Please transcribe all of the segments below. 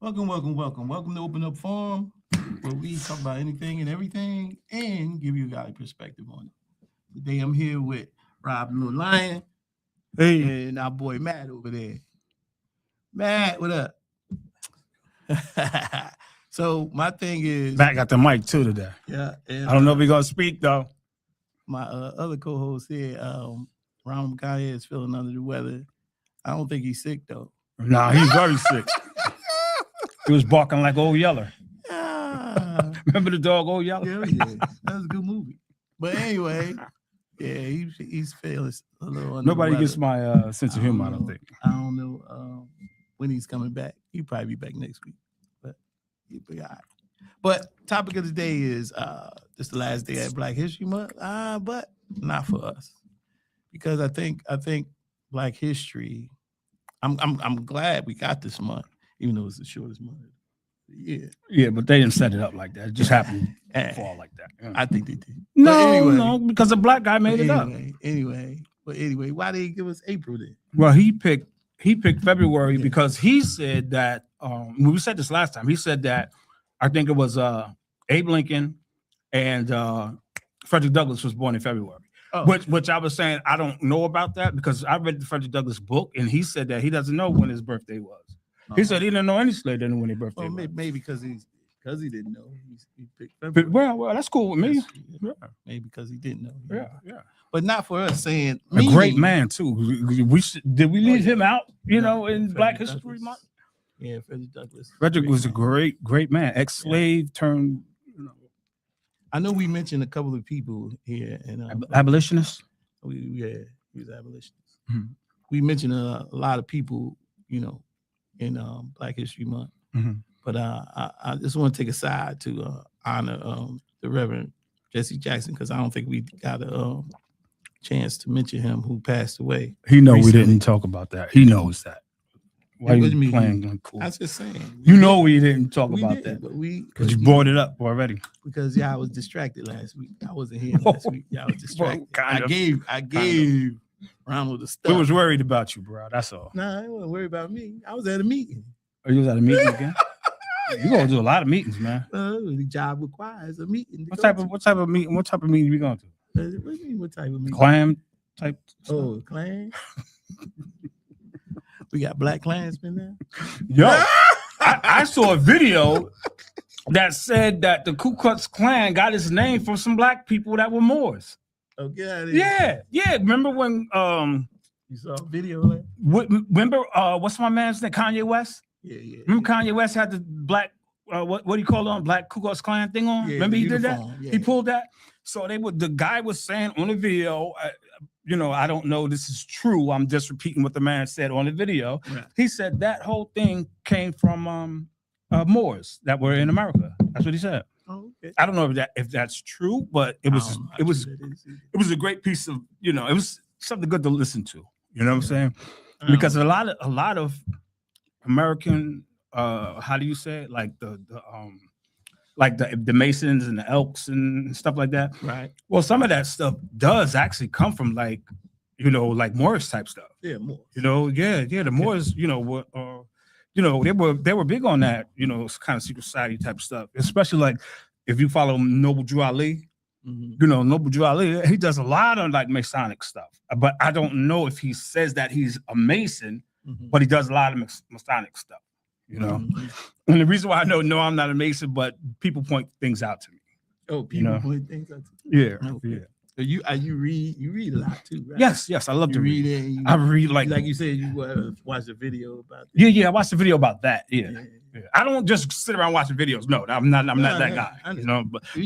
Welcome to Open Up Forum, where we talk about anything and everything and give you a guy perspective on it. Today I'm here with Rob Little Lion Hey, and our boy Matt over there. Matt, what up? So my thing is, Matt got the mic too today. yeah, and, I don't know if we're gonna speak though. my other co-host here, Ron McCoy, is feeling under the weather. I don't think he's sick though. Nah, he's very sick. He was barking like Old Yeller. Ah. Remember the dog Old Yeller? Yeah, that was a good movie. But anyway, yeah, he's feeling a little under Nobody the gets weather. my sense of humor. I don't think. I don't know when he's coming back. He'll probably be back next week, but he'll be all right. But topic of the day is this the last day at Black History Month, but not for us because I think Black History. I'm glad we got this month, even though it's the shortest month. Yeah, Yeah, but they didn't set it up like that. It just happened to fall like that. Yeah. I think they did. No, because a black guy made it up. Anyway, why did he give us April then? Well, he picked February because he said that we said this last time. He said that I think it was Abe Lincoln and Frederick Douglass was born in February. Oh. Which I was saying I don't know about that because I read the Frederick Douglass book and he said that he doesn't know when his birthday was. He said he didn't know any slave didn't know when their birthday was. Maybe because he didn't know. He picked February. Well, that's cool with me. Yeah. Maybe because he didn't know. Yeah. But not for us saying A great man too. Did we leave him out? In Frederick Black Douglass. History Month. Yeah, Frederick Douglass. Frederick was a great man, ex-slave turned. I know we mentioned a couple of people here, and Abolitionist. he was abolitionist. Mhm. We mentioned a lot of people, in Black History Month. Mhm. But I just want to take a side to honor the Reverend Jesse Jackson because I don't think we got a chance to mention him who passed away. He know recently. we didn't talk about that. He knows that. Why What do you you mean? playing like cool? I was just saying. You know we didn't talk we about didn't, that but we because you brought it up already. because I was distracted last week. I wasn't here last week. I was distracted. kind of. I gave Ronald the stuff. We was worried about you, bro. That's all. Nah, I wasn't worried about me. I was at a meeting. Are you was at a meeting again? You gonna do a lot of meetings, man. The job requires a meeting. What type of meeting? What type of meeting we going to? What do you mean? What type of meeting? Clam type. Stuff? Oh, Klan. We got Black Klansmen now. Yo, I saw a video that said that the Ku Klux Klan got its name from some black people that were Moors. Oh, get out of here. Yeah. Remember when You saw a video of that? remember what's my man's name? Kanye West? Yeah. Remember Kanye West had the black what do you call it on black Ku Klux Klan thing on? Yeah, Remember the he did that? uniform, yeah. He pulled that. So the guy was saying on the video, I don't know this is true. I'm just repeating what the man said on the video. Right. He said that whole thing came from Moors that were in America. That's what he said. Oh, okay. I don't know if that's true, but it was a great piece of it was something good to listen to. You know what I'm saying? Because a lot of American how do you say it? Like the Masons and the Elks and stuff like that. Right. Well, some of that stuff does actually come from like Moorish type stuff. Yeah, more. The Moors, were they were big on that, kind of secret society type stuff, especially like if you follow Noble Drew Ali. Mm-hmm. Noble Drew Ali, he does a lot of like Masonic stuff, but I don't know if he says that he's a Mason, but he does a lot of Masonic stuff, Mm-hmm. And the reason why I know, no, I'm not a Mason, but people point things out to me. Oh, people point things out to you. Yeah, Okay. yeah. So you read a lot too, right? Yes, I love You to read read. it. I read like you said, you watched a video about that. Yeah, I watched a video about that. Yeah. I don't just sit around watching videos. No, I'm not that guy.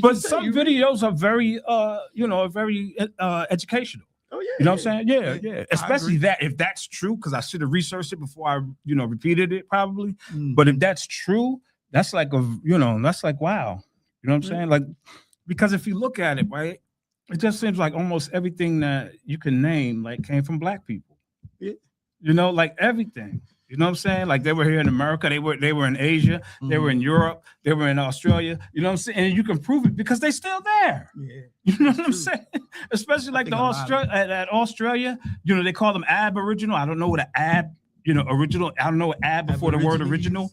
But some videos are very very educational. Oh yeah. You know what I'm saying? Yeah. Especially that if that's true, because I should have researched it before I repeated it probably. But if that's true, that's like that's like wow. You know what I'm saying? Like because if you look at it, right, it just seems like almost everything that you can name like came from black people. Yeah. Like everything. You know what I'm saying? Like they were here in America, they were in Asia, they were in Europe, they were in Australia. You know what I'm saying? And you can prove it because they're still there. Yeah. You know what I'm saying? Especially like at Australia, they call them Aboriginal. I don't know what an original. I don't know what ab before the word original.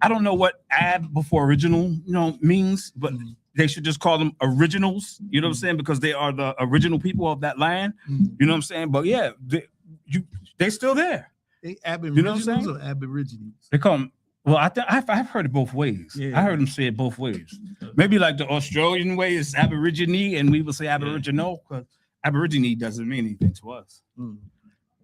I don't know what ab before original, means, but they should just call them originals. You know what I'm saying? Because they are the original people of that land. You know what I'm saying? But yeah, they still there. They aboriginals or aborigines? They call them. Well, I've heard it both ways. Yeah. I heard them say it both ways. Maybe like the Australian way is aborigine, and we will say aboriginal because aborigine doesn't mean anything to us. You know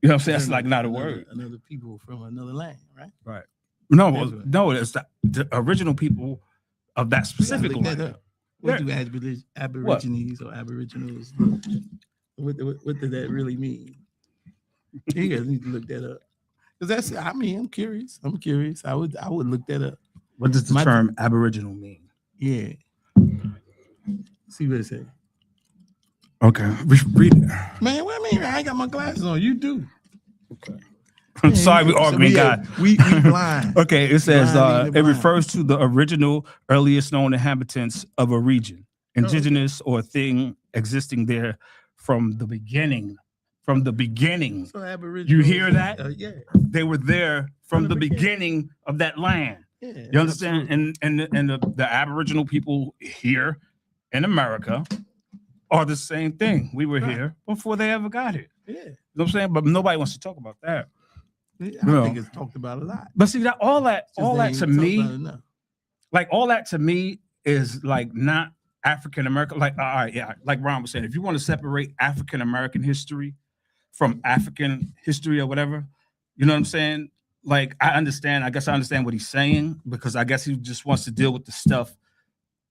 what I'm saying? That's like not a word. Another people from another land, right? Right. No, it's the original people of that specific land. What do aborigines or aboriginals look? What does that really mean? You guys need to look that up. Because I'm curious. I would look that up. What does the term aboriginal mean? Yeah. See what it says. Okay. Read it. Man, what I mean? I ain't got my glasses on. You do. Okay. I'm sorry, we arguing, guys. We blind. Okay, it says it refers to the original, earliest known inhabitants of a region, indigenous or thing existing there from the beginning. From the beginning. So you hear that? Yeah. They were there from the beginning of that land. Yeah, you understand? Absolutely. And the Aboriginal people here in America are the same thing. We were here before they ever got here. Yeah. You know what I'm saying? But nobody wants to talk about that. I think it's talked about a lot. But see, all that to me, like all that to me is like not African American. Like, all right, yeah, like Ron was saying, if you want to separate African American history from African history or whatever, you know what I'm saying? Like, I understand what he's saying, because I guess he just wants to deal with the stuff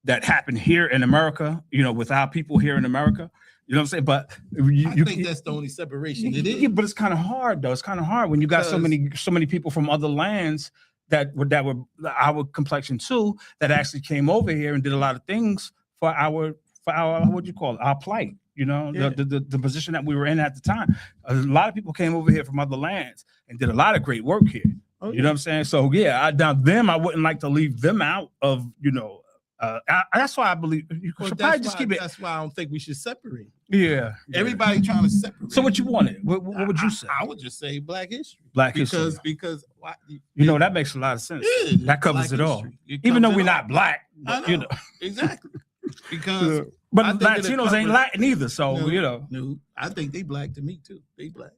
that happened here in America, with our people here in America. You know what I'm saying? But I think that's the only separation it is. Yeah, but it's kind of hard though. It's kind of hard when you got so many people from other lands that were our complexion too, that actually came over here and did a lot of things for our what do you call it? Our plight. The position that we were in at the time. A lot of people came over here from other lands and did a lot of great work here. You know what I'm saying? So yeah, I wouldn't like to leave them out of, that's why I believe you should probably just keep it. That's why I don't think we should separate. Yeah. Everybody trying to separate. So what you wanted? What would you say? I would just say Black history. Because that makes a lot of sense. That covers it all. Even though we're not Black, exactly. Because but Latinos ain't Latin either, so No, I think they Black to me too. They Black.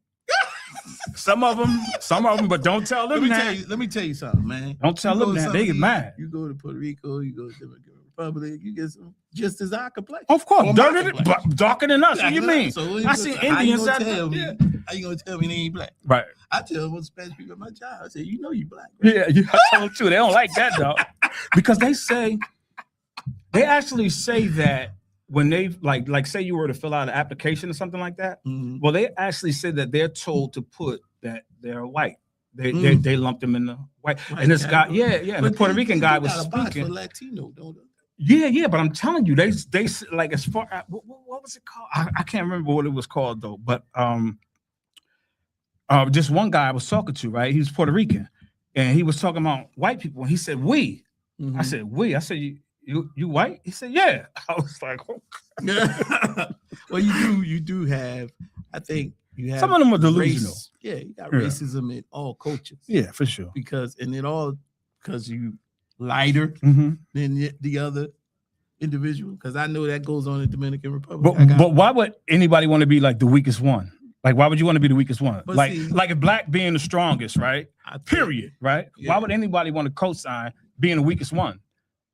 Some of them, but don't tell them that. Let me tell you something, man. Don't tell them that. They get mad. You go to Puerto Rico, you go to Dominican Republic, you get some just as our complexion. Of course, darker than us. What do you mean? So I see Indians out there. How you gonna tell me they ain't Black? Right. I tell them Spanish people at my job, I say, you Black. Right? Yeah, I tell them too. They don't like that though, because they actually say that when they like say you were to fill out an application or something like that. Well, they actually said that they're told to put that they're white. They lumped them in the white. And this guy, and the Puerto Rican guy was speaking. For Latino, don't they? Yeah, but I'm telling you, they like, as far as what was it called? I can't remember what it was called though. But just one guy I was talking to, right? He was Puerto Rican, and he was talking about white people, and he said we. I said we. I said you white? He said yeah. I was like, oh. Well, you do have. I think you have some of them are delusional. Yeah, you got racism in all cultures. Yeah, for sure. Because you lighter than the other individual. Because I know that goes on in Dominican Republic. But why would anybody want to be like the weakest one? Like, why would you want to be the weakest one? Like if Black being the strongest, right? Period, right? Yeah. Why would anybody want to co-sign being the weakest one?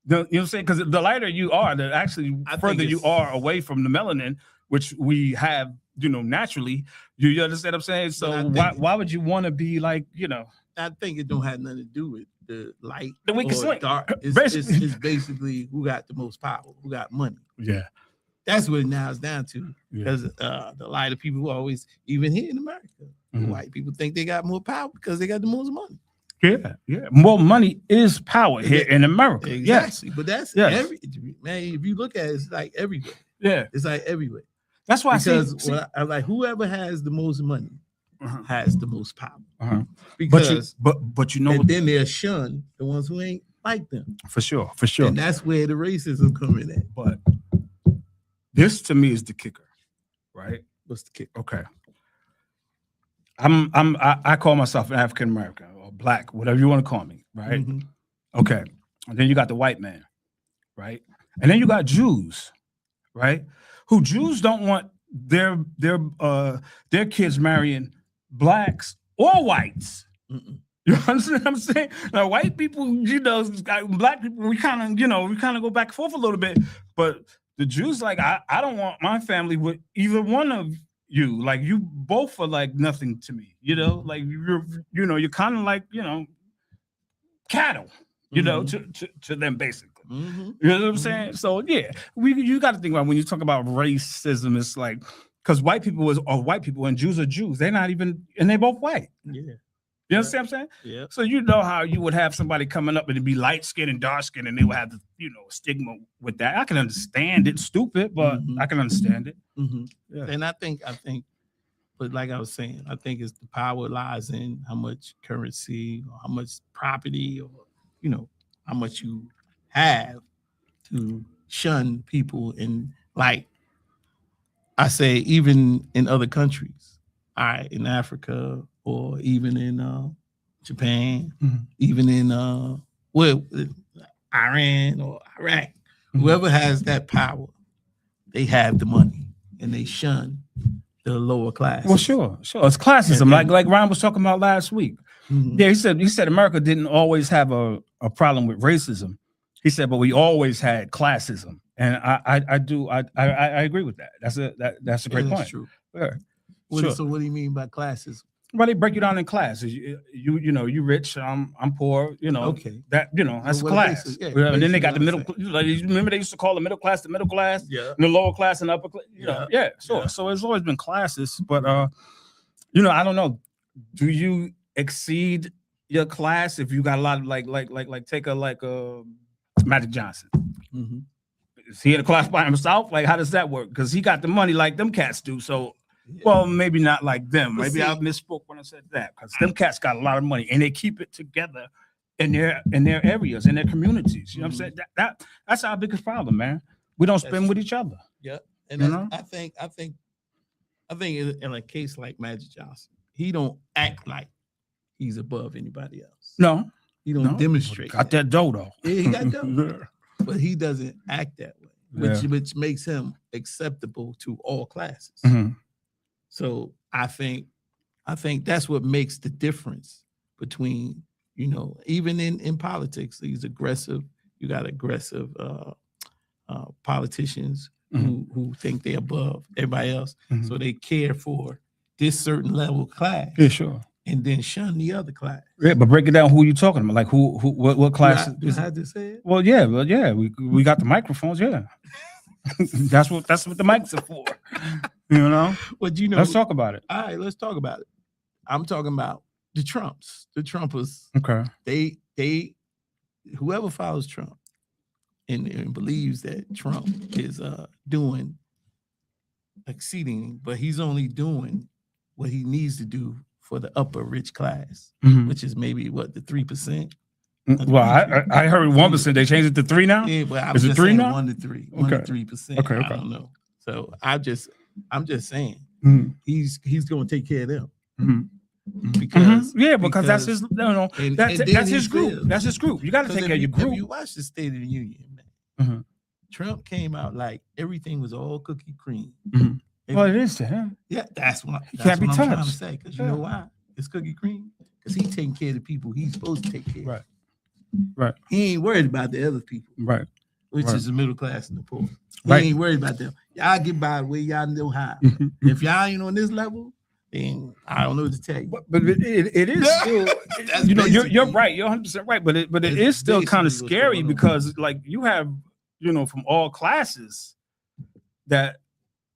You know what I'm saying? Because the lighter you are, the actually further you are away from the melanin, which we have, naturally. You understand what I'm saying? So why would you want to be like, I think it don't have nothing to do with the light. The weakest link. It's basically who got the most power, who got money. Yeah. That's what it now is down to. Because the lighter people who always, even here in America, white people think they got more power because they got the most money. Yeah. More money is power here in America. Exactly. Yes. But that's man, if you look at it, it's like everywhere. Yeah. It's like everywhere. That's why I'm like, whoever has the most money has the most power. Because but then they'll shun the ones who ain't like them. For sure. And that's where the racism come in at. But this to me is the kicker, right? What's the kicker? Okay. I call myself an African American or Black, whatever you want to call me, right? Okay. And then you got the white man, right? And then you got Jews, right? Who Jews don't want their kids marrying blacks or whites. Mm-mm. You understand what I'm saying? Now, white people, black people, we kind of go back and forth a little bit, but the Jews, like, I don't want my family with either one of you. Like, you both are like nothing to me, like you're kind of like, cattle, to them basically. Mm-hmm. You know what I'm saying? So yeah, you got to think about when you talk about racism, it's like, because white people are white people and Jews are Jews. They're not even, and they're both white. Yeah. You understand what I'm saying? Yeah. So you know how you would have somebody coming up and it'd be light skinned and dark skinned, and they would have the stigma with that. I can understand it, stupid, but I can understand it. Mm-hmm. Yeah. And I think, but like I was saying, I think it's the power lies in how much currency or how much property or how much you have to shun people. And like I say, even in other countries, all right, in Africa or even in Japan, even in Iran or Iraq, whoever has that power, they have the money and they shun the lower class. Well, sure. It's classism, like Ryan was talking about last week. Mm-hmm. Yeah, he said America didn't always have a problem with racism. He said, but we always had classism, and I agree with that. That's a great point. True. Yeah. So what do you mean by classism? Well, they break you down in classes. You rich, I'm poor. Okay. That's So class. And then they got the middle. Remember they used to call the middle class, and the lower class and upper class. Yeah. Sure. Yeah. So it's always been classes, but I don't know. Do you exceed your class if you got a lot of like take a Magic Johnson? Mm-hmm. Is he in a class by himself? Like, how does that work? Because he got the money like them cats do. So. Yeah. Well, maybe not like them. Maybe I misspoke when I said that, because them cats got a lot of money and they keep it together in their areas, in their communities. You know what I'm saying? That's our biggest problem, man. We don't spend with each other. Yeah, and I think in a case like Magic Johnson, he don't act like he's above anybody else. No, he don't demonstrate. Got that dough though. Yeah, he got dough, but he doesn't act that way, which makes him acceptable to all classes. Mm-hmm. So I think that's what makes the difference between, even in politics, these aggressive, you got aggressive politicians who think they're above everybody else. Mm-hmm. So they care for this certain level of class. Yeah, sure. And then shun the other class. Yeah, but break it down. Who you talking about? Like what class? Do I have to say it? Well, yeah. We got the microphones. Yeah. That's what the mics are for. But let's talk about it. All right, let's talk about it. I'm talking about the Trumps, the Trumpers. Okay. They whoever follows Trump and believes that Trump is doing exceeding, but he's only doing what he needs to do for the upper rich class, which is maybe the 3%. Well, I heard 1%. They changed it to 3 now. Yeah, but is it 3 now? 1 to 3, 1 to 3%. Okay. I don't know. So I'm just saying he's going to take care of them because that's his that's his group. That's his group. You got to take care of your group. If you watch the State of the Union, man, Trump came out like everything was all cookie cream. Well, it is to him. Yeah, that's what he can't be touched. I'm trying to say, because you know why it's cookie cream? Because he's taking care of the people he's supposed to take care of. Right. He ain't worried about the other people. Right. Which is the middle class and the poor. He ain't worried about them. Y'all get by the way y'all know how. If y'all ain't on this level, then I don't know what to tell you. But it is still, you're right. You're 100% right. But it is still kind of scary because like you have, from all classes that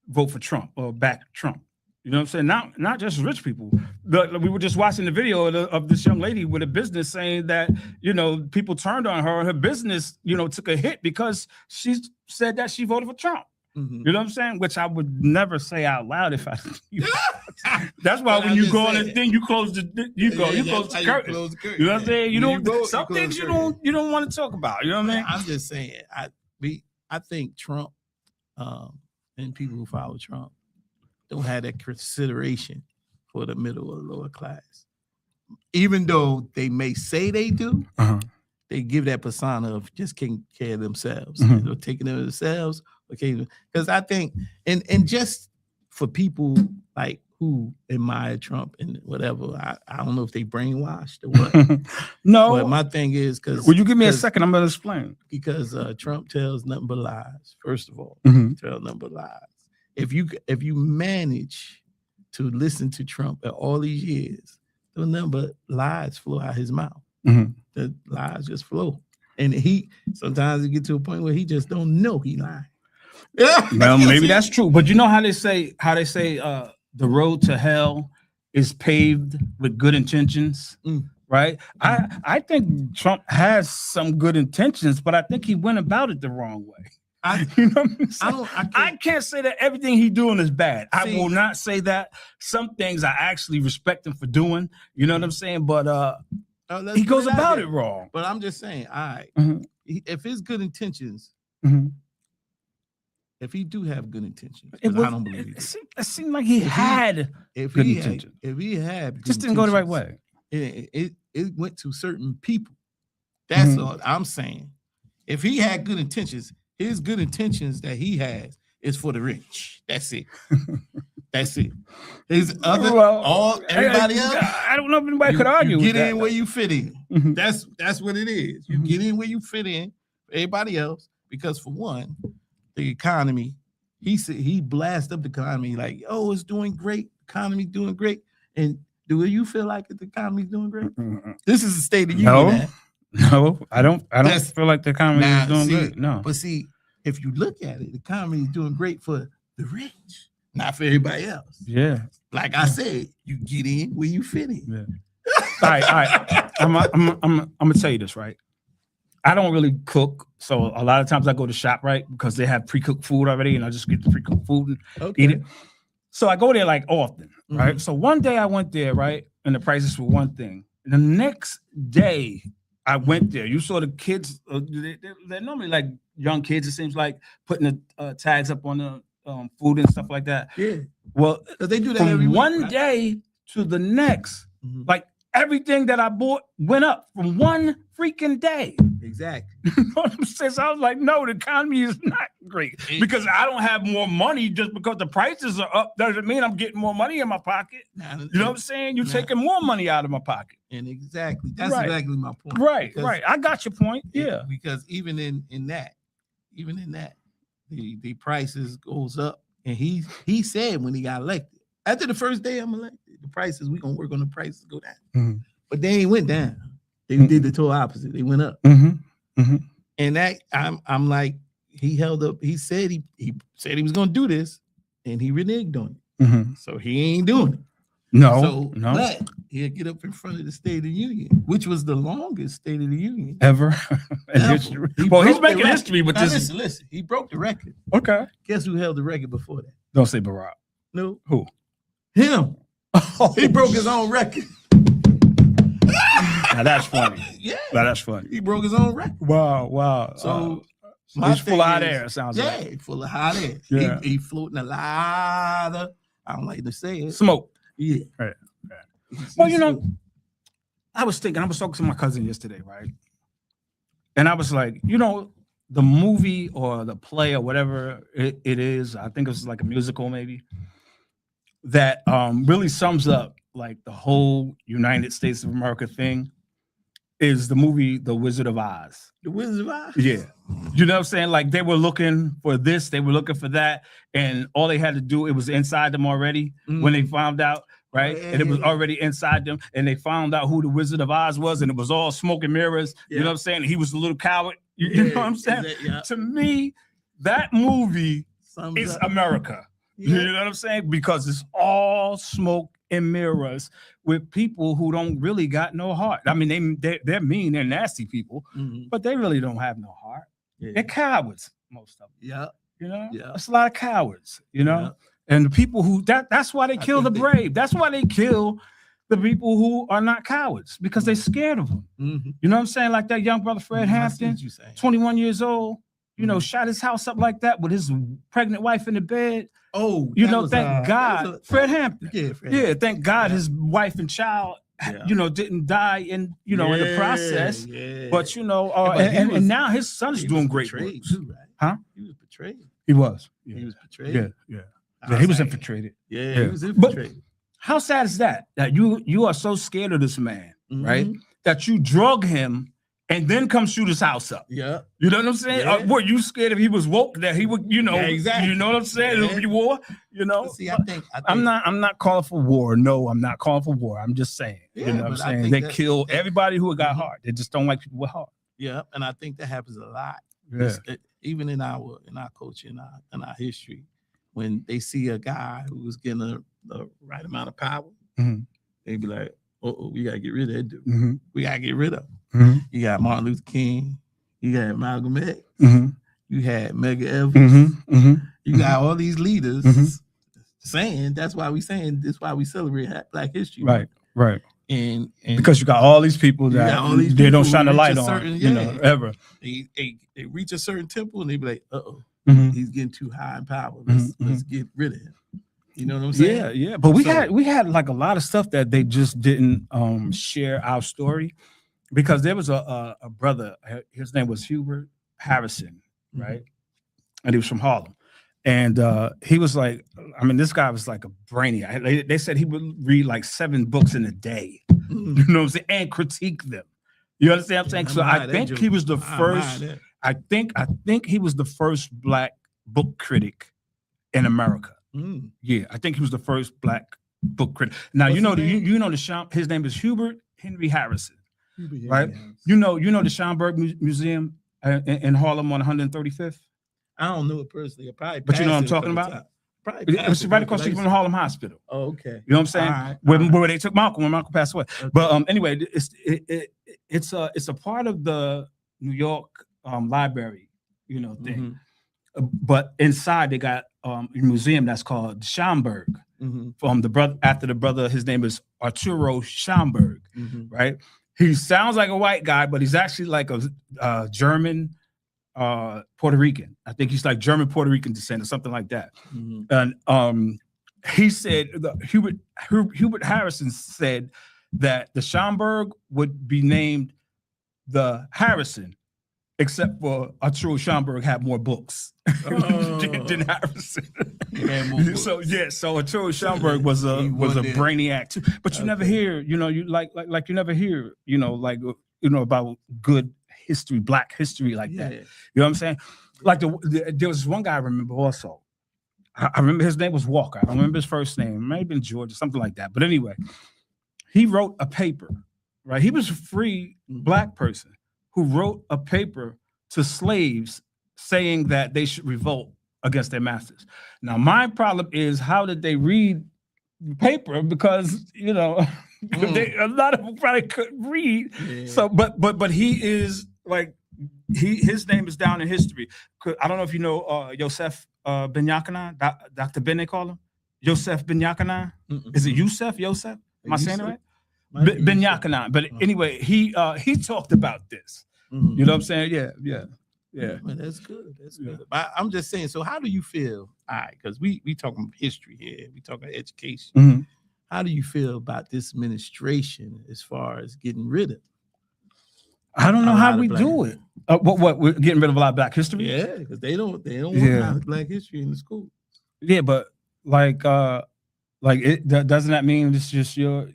vote for Trump or back Trump. You know what I'm saying? Not just rich people. We were just watching the video of this young lady with a business saying that, people turned on her. Her business, took a hit because she said that she voted for Trump. Mm-hmm. You know what I'm saying? Which I would never say out loud if I. That's why when you go on this thing, you close the curtain. You know what I'm saying? Some things you don't want to talk about. You know what I mean? I'm just saying. I think Trump and people who follow Trump don't have that consideration for the middle or lower class. Even though they may say they do, they give that persona of just taking care of themselves, Mhm. taking care of themselves. Okay, because I think, and just for people like who admire Trump and whatever, I don't know if they brainwashed or what. No, But my thing is because will you give me a second? I'm gonna explain. because Trump tells nothing but lies. First of all, Mhm. he tells nothing but lies. If you manage to listen to Trump at all these years, the nothing but lies flow out his mouth. Mhm. The lies just flow, and he sometimes it get to a point where he just don't know he lying. Yeah, Well, maybe that's true, but you know how they say the road to hell is paved with good intentions, right? I think Trump has some good intentions, but I think he went about it the wrong way. You know what I'm saying? I can't say that everything he's doing is bad. I will not say that. Some things I actually respect him for doing. You know what I'm saying? But he goes about it wrong. But I'm just saying, all right, if his good intentions. If he do have good intentions, I don't believe it. It seemed like he had good intentions. If he had, just didn't go the right way. It went to certain people. That's all I'm saying. If he had good intentions, his good intentions that he has is for the rich. That's it. That's it. His other, everybody else. I don't know if anybody could argue. You get in where you fit in. That's what it is. You get in where you fit in. Everybody else, because for one, the economy, he blasted up the economy like, oh, it's doing great. Economy doing great. And do you feel like the economy's doing great? This is the State of Union. No, I don't feel like the economy is doing great. No. But see, if you look at it, the economy is doing great for the rich, not for everybody else. Yeah. Like I said, you get in where you fit in. Yeah. All right. I'm gonna tell you this, right? I don't really cook, so a lot of times I go to shop, right? Because they have pre-cooked food already, and I just get the pre-cooked food and eat it. So I go there like often, right? So one day I went there, right? And the prices were one thing. The next day I went there. You saw the kids, they're normally like young kids, it seems like, putting the tags up on the food and stuff like that. Yeah. Well, they do that from every week, one day to the next, like everything that I bought went up from one freaking day. Exactly. You know what I'm saying? So I was like, no, the economy is not great because I don't have more money just because the prices are up. Doesn't mean I'm getting more money in my pocket. You know what I'm saying? You're taking more money out of my pocket. And exactly. That's exactly my point. Right. I got your point. Yeah. Because even in that, the prices goes up. And he said when he got elected, after the first day I'm elected, the prices, we're gonna work on the prices go down. But they ain't went down. They did the total opposite. They went up. And that I'm like, he held up, he said he said he was gonna do this, and he reneged on it. So he ain't doing it. No. But he'll get up in front of the State of the Union, which was the longest State of the Union ever in history. Well, he's making history with this. Listen, he broke the record. Okay. Guess who held the record before that? Don't say Barack. No. Who? Him. He broke his own record. Now that's funny. Yeah. Now that's funny. He broke his own record. Wow. So he's full of hot air, sounds like. Yeah, full of hot air. Yeah. He floating a lot of, I don't like to say it. Smoke. Yeah. Right. Well, you know, I was talking to my cousin yesterday, right? And I was like, you know, the movie or the play or whatever it is, I think it's like a musical maybe, that really sums up like the whole United States of America thing is the movie The Wizard of Oz. The Wizard of Oz? Yeah. You know what I'm saying? Like they were looking for this, they were looking for that, and all they had to do, it was inside them already when they found out, right? And it was already inside them, and they found out who the Wizard of Oz was, and it was all smoke and mirrors. You know what I'm saying? He was a little coward. You know what I'm saying? To me, that movie is America. You know what I'm saying? Because it's all smoke and mirrors with people who don't really got no heart. I mean, they're mean, they're nasty people, but they really don't have no heart. They're cowards, most of them. Yeah. You know? That's a lot of cowards, you know? Yeah. And the people who that's why they kill the brave. That's why they kill the people who are not cowards, because they're scared of them. You know what I'm saying? Like that young brother Fred Hampton, 21 years old, you know, shot his house up like that with his pregnant wife in the bed. Oh, you know, thank God, Fred Hampton. Yeah, Fred. Yeah, thank God his wife and child you know, didn't die in, you know, in the process. Yeah. But you know, but and now his son's he doing was great betrayed works. too, right? Huh? He was betrayed. He was. He Yeah. was betrayed. Yeah, he was like, infiltrated. Yeah, Yeah. he was But- infiltrated. How sad is that? That you are so scared of this man, right? Mhm. That you drug him and then come shoot his house up. Yeah. You know what I'm saying? Yeah. Were you scared if he was woke that he would, you know, Yeah, exactly. you know what I'm saying? It would Yeah. be war, you know? But see, But I'm not calling for war. No, I'm not calling for war. I'm just saying, Yeah, you know what I'm but I saying? think They that- kill everybody who got Mhm. heart. They just don't like people with heart. Yeah, and I think that happens a lot. Yeah. Even in our culture, in our history, when they see a guy who was getting the right amount of power, Mhm. they be like, "Oh, we gotta get rid of that dude. Mhm. We gotta get rid of him." Mhm. You got Martin Luther King, you got Malcolm X, Mhm. you had Medgar Evers, Mhm. Mhm. you got all these leaders Mhm. saying that's why we celebrate Black History. Right. Right. And Because you got all these people You that got all these they don't people shine a who light reach a on, certain- you know, yeah. ever. they reach a certain temple and they be like, "Uh-oh, Mhm. he's getting too high in power. Mhm, Let's get rid of him." You know what I'm saying? Yeah, yeah. But we So- had like a lot of stuff that they just didn't share our story, because there was a brother, his name was Hubert Harrison, right? And he was from Harlem. And he was like, I mean, this guy was like a brainiac. They said he would read like 7 books in a day, Mhm. you know what I'm saying, and critique them. You understand what I'm saying? Yeah, So I admire I that think joke. he was the I admire first. that. I think he was the first Black book critic in America. Mm. Yeah, I think he was the first Black book critic. Now What's you know his name? you know his name is Hubert Henry Harrison. Right. Yes. You know the Schomburg Museum in Harlem on 135th. I don't know it personally. I probably But you know what I'm passed it a talking couple about? times. Probably It's passed it, right across the street from the Harlem Hospital. Oh, okay. You know what I'm saying? All right. Where they took Malcolm when Malcolm passed away. Okay. But anyway, it's a part of the New York library, you know, thing. Mhm. But inside they got a museum that's called Schomburg. Mhm. From the brother, after the brother, his name is Arturo Schomburg, Mhm. right? He sounds like a white guy, but he's actually like a German, Puerto Rican. I think he's like German Puerto Rican descent or something like that. Mhm. And he said, Hubert Harrison said that the Schomburg would be named the Harrison, except for Arturo Schomburg had more books than Harrison. He had more books. So yeah, so Arturo Schomburg was a He wanted- brainiac too. But you never Okay. hear, you know, you like you never hear, you know, like you know about good history, Black history like that. Yeah. You know what I'm saying? Like there was one guy I remember also. I remember his name was Walker. I don't remember his first name. It might have been George or something like that. But anyway, he wrote a paper, right? He was a free Black person who wrote a paper to slaves saying that they should revolt against their masters. Now, my problem is, how did they read the paper? Because, you know, a lot of them probably couldn't read. Yeah. So, but he is like, his name is down in history. I don't know if you know Yosef Ben Yakanan, Dr. Ben, they call him. Yosef Ben Yakanan. Mm-mm. Is it Yosef? Yosef? Am I saying it Yusef? right? Might be Ben Yusef. Yakanan. But Oh. anyway, he talked about this. Mhm. You know what I'm saying? Yeah. Well, that's good. That's Yeah. good. But I'm just saying. So, how do you feel? All right, because we talking history here. We talking education. Mhm. How do you feel about this administration as far as getting rid of? I don't know a how lot of we Black do it. What we're getting rid of a lot of Black history? Yeah, because they don't Yeah. want Black history in the school. Yeah, but like doesn't that mean it's just you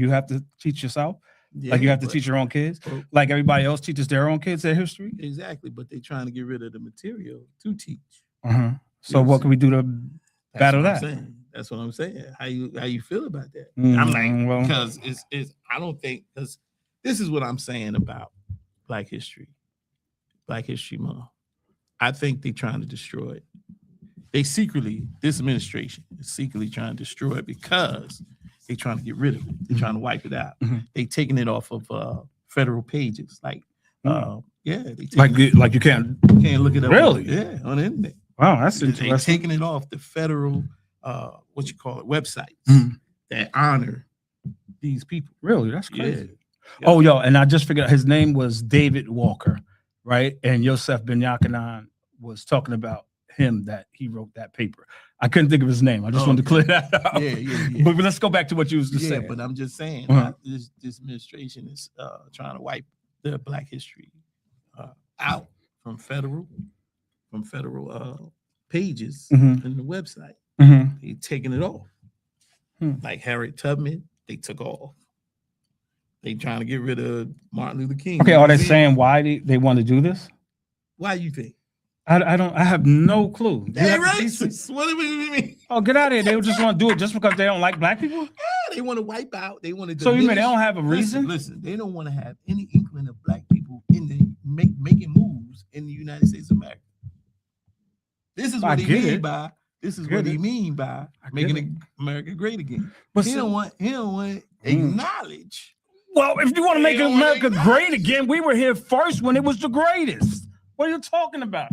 have to teach yourself? Like you have to but- teach your own kids? well, Like everybody else teaches their own kids their history? exactly, but they're trying to get rid of the material to teach. Uh-huh. So Yes. what can we do to That's battle what I'm that? saying. That's what I'm saying. How you feel about that? Mm, I'm like, well- because it's I don't think, because this is what I'm saying about Black History Month. I think they're trying to destroy it. This administration is secretly trying to destroy it because they're trying to get rid of it. They're trying to wipe it out. Mhm. They taking it off of federal pages. Like, yeah, they taking Like you can't. you can't look it up. Really? Yeah, on the internet. Wow, that's They're interesting. taking it off the federal websites Mhm. that honor these people. Really, that's Yeah. crazy. Oh, yo, and I just figured out his name was David Walker, right? And Yosef Ben Yakanan was talking about him that he wrote that paper. I couldn't think of his name. I just wanted to clear that up. Yeah. But let's go back to what you was just saying. But I'm just saying this administration is trying to wipe the Black history out from federal pages in the website. They taking it off. Like Harriet Tubman, they took off. They trying to get rid of Martin Luther King. Okay, are they saying why they want to do this? Why you think? I have no clue. They're racist. What do you mean? Oh, get out of here. They just want to do it just because they don't like Black people? Yeah, they want to wipe out. They want to. So you mean they don't have a reason? Listen, they don't want to have any inkling of Black people in the making moves in the United States of America. This is what he mean by. This is what he mean by making America great again. But he don't want to acknowledge. Well, if you want to make America great again, we were here first when it was the greatest. What are you talking about?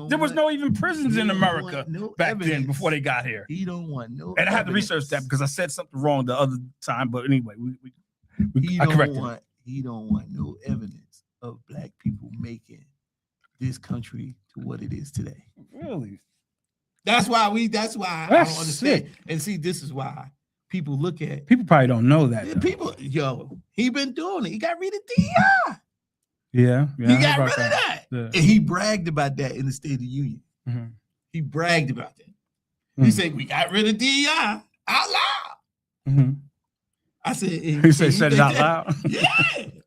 There was no even prisons in America back then before they got here. He don't want no. And I had to research that because I said something wrong the other time. But anyway, he I corrected it. He don't want no evidence of Black people making this country to what it is today. Really? That's why I don't understand. And see, this is why people look at. People probably don't know that. People, he been doing it. He got rid of DEI. Yeah, he got rid of that. Yeah. And he bragged about that in the State of the Union. He bragged about that. He said, we got rid of DEI out loud. I said, he said it out loud. Yeah,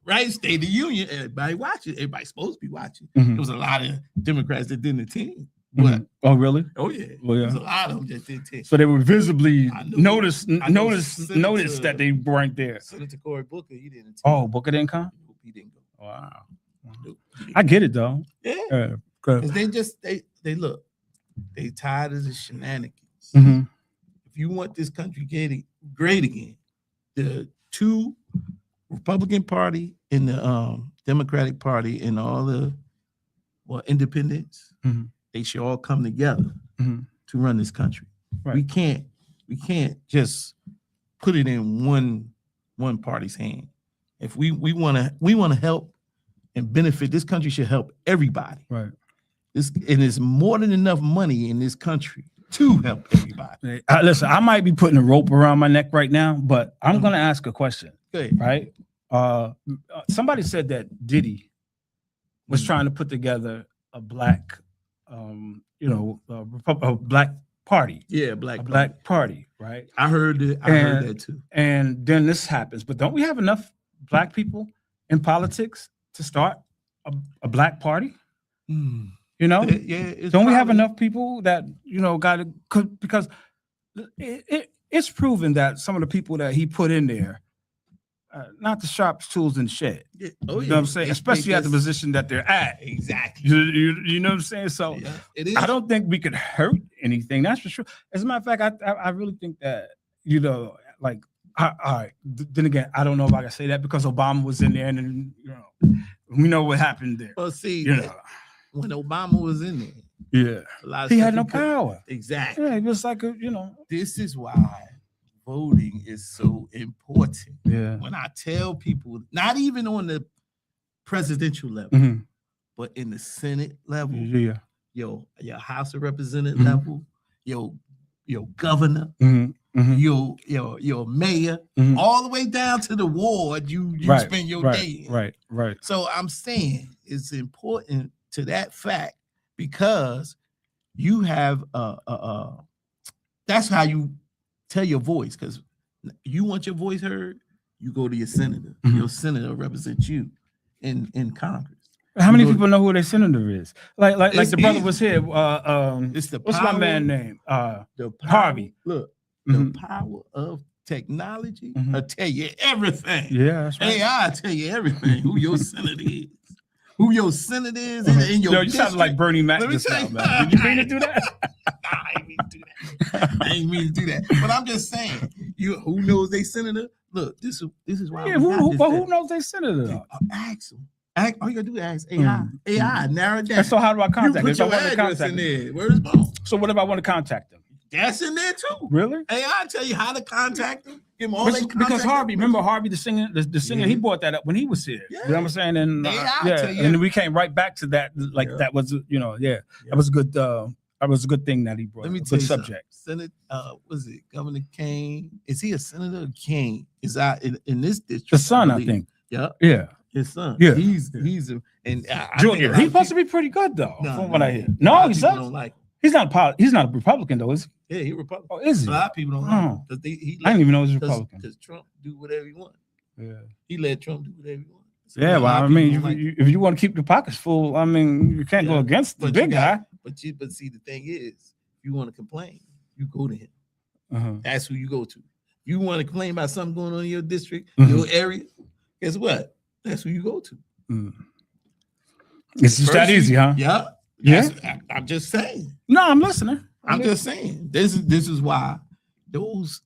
right. State of the Union. Everybody watching. Everybody's supposed to be watching. There was a lot of Democrats that didn't attend. But oh, really? Oh, yeah. Well, yeah. There's a lot of them that didn't attend. So they were visibly noticed that they weren't there. Senator Cory Booker, he didn't attend. Oh, Booker didn't come? He didn't go. Wow. I get it though. Yeah. Because they look, they tired of the shenanigans. If you want this country great again, the two Republican Party and the Democratic Party and all the independents, they should all come together to run this country. Right. We can't just put it in one party's hand. If we want to help and benefit, this country should help everybody. Right. And there's more than enough money in this country to help everybody. Listen, I might be putting a rope around my neck right now, but I'm going to ask a question. Good. Right? Somebody said that Diddy was trying to put together a black, a black party. Yeah, black party, right? I heard that too. And then this happens, but don't we have enough Black people in politics to start a black party? You know, don't we have enough people that got to? Because it's proven that some of the people that he put in there, not the sharpest tools in the shed. Yeah. Oh, you know what I'm saying? Especially at the position that they're at. Exactly. You know what I'm saying? So it is. I don't think we could hurt anything. That's for sure. As a matter of fact, I really think that like. All right. Then again, I don't know if I can say that because Obama was in there, and then, we know what happened there. Well, see, when Obama was in there, he had no power. Exactly. Yeah, it was like This is why voting is so important. Yeah. When I tell people, not even on the presidential level, but in the Senate level, your House of Representatives level, your governor. Your mayor, all the way down to the ward you spend your day in. Right. So I'm saying it's important to that fact because you have that's how you tell your voice, because you want your voice heard, you go to your senator. Your senator represents you in Congress. How many people know who their senator is? Like the brother was here. It's the what's my man name? Harvey. Look. The power of technology will tell you everything. Yeah, that's right. AI tell you everything. Who your senator is. Who your senator is in your you sound like Bernie Mac just now, man. Did you mean to do that? I ain't mean to do that. I ain't mean to do that. But I'm just saying, who knows they senator? Look, this is why. Yeah, who knows they senator? Ask them. All you gotta do is ask AI. AI, narrow it down. And so how do I contact them? You put your address in there. Where's Bone? So what if I want to contact them? That's in there too. Really? AI tell you how to contact them. Give them all their contact. Because Harvey, remember Harvey, the singer, he brought that up when he was here. Yeah. You know what I'm saying? And AI tell you. and we came right back to that. Like that was, that was a good That was a good thing that he brought. Let me up. tell Good you subject. something. Was it Governor Kane? Is he a senator? Kane is out in this district. The son, I believe. think. Yeah, Yeah. his son. Yeah. He's and I Junior. think He's supposed to be pretty good though, from what I hear. No, he's not. Don't like him. He's not. He's not a Republican though, is he? Yeah, he Republican. Oh, is he? A lot of people don't like him because he. I didn't even know he was Republican. Because Trump do whatever he wants. Yeah. He let Trump do whatever he wants. So Yeah, well, I mean, if you want to keep the pockets full, I mean, you can't go against the big guy. But see, the thing is, if you want to complain, you go to him. Uh-huh. That's who you go to. You want to complain about something going on in your district, Mhm. your area. Guess what? That's who you go to. Mm. It's just that easy, huh? Yeah. Yeah. I'm just saying. No, I'm listening. I'm just saying. This is why those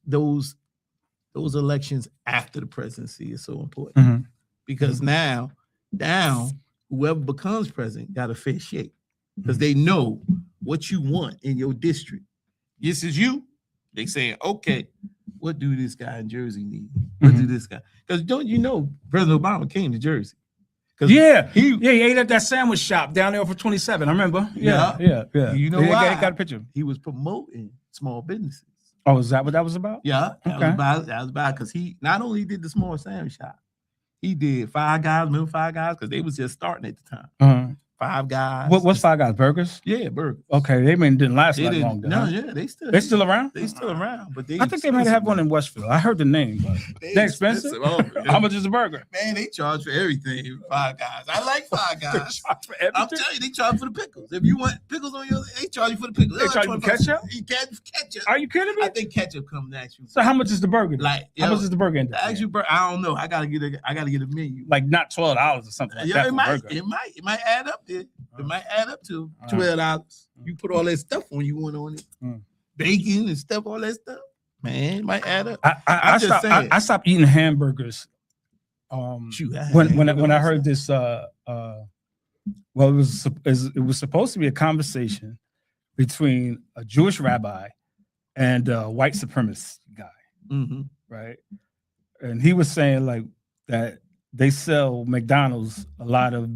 elections after the presidency is so important. Mhm. Because now whoever becomes president got a fair shake because they know what you want in your district. This is you. They saying, okay, what do this guy in Jersey need? What do this guy? Because don't you know President Obama came to Jersey? Yeah, he ate at that sandwich shop down there for 27. I remember. Yeah. You know why? I got a picture. He was promoting small businesses. Oh, is that what that was about? Yeah, that Okay. was about because he not only did the small sandwich shop, he did Five Guys, remember Five Guys? Because they was just starting at the time. Uh-huh. Five Guys. What's Five Guys? Burgers? Yeah, burgers. Okay, they didn't last They that didn't- long. Then, no, huh? yeah, they still around. They still around, but they. I think they might have one in Westfield. I heard the name, but they're expensive. Oh, man. How much is a burger? Man, they charge for everything. Five Guys. I like Five Guys. For I'm everything? telling you, they charge for the pickles. If you want pickles on your, they charge you for the pickles. They charge you ketchup? You get ketchup. Are you kidding me? I think ketchup comes next. So how much is the burger? Like how much is the burger? The actual burger? I don't know. I gotta get a menu. Like not $12 or something like Yeah, that. it for might. a burger. It might add up there. It might add up to Uh-huh. $12. You put all that stuff on you want on it, bacon and stuff, all that stuff. Man, it might add up. I stopped eating hamburgers. Shoot, When I heard this, well, it was supposed to be a conversation between a Jewish rabbi and a white supremacist guy, right? And he was saying like that they sell McDonald's a lot of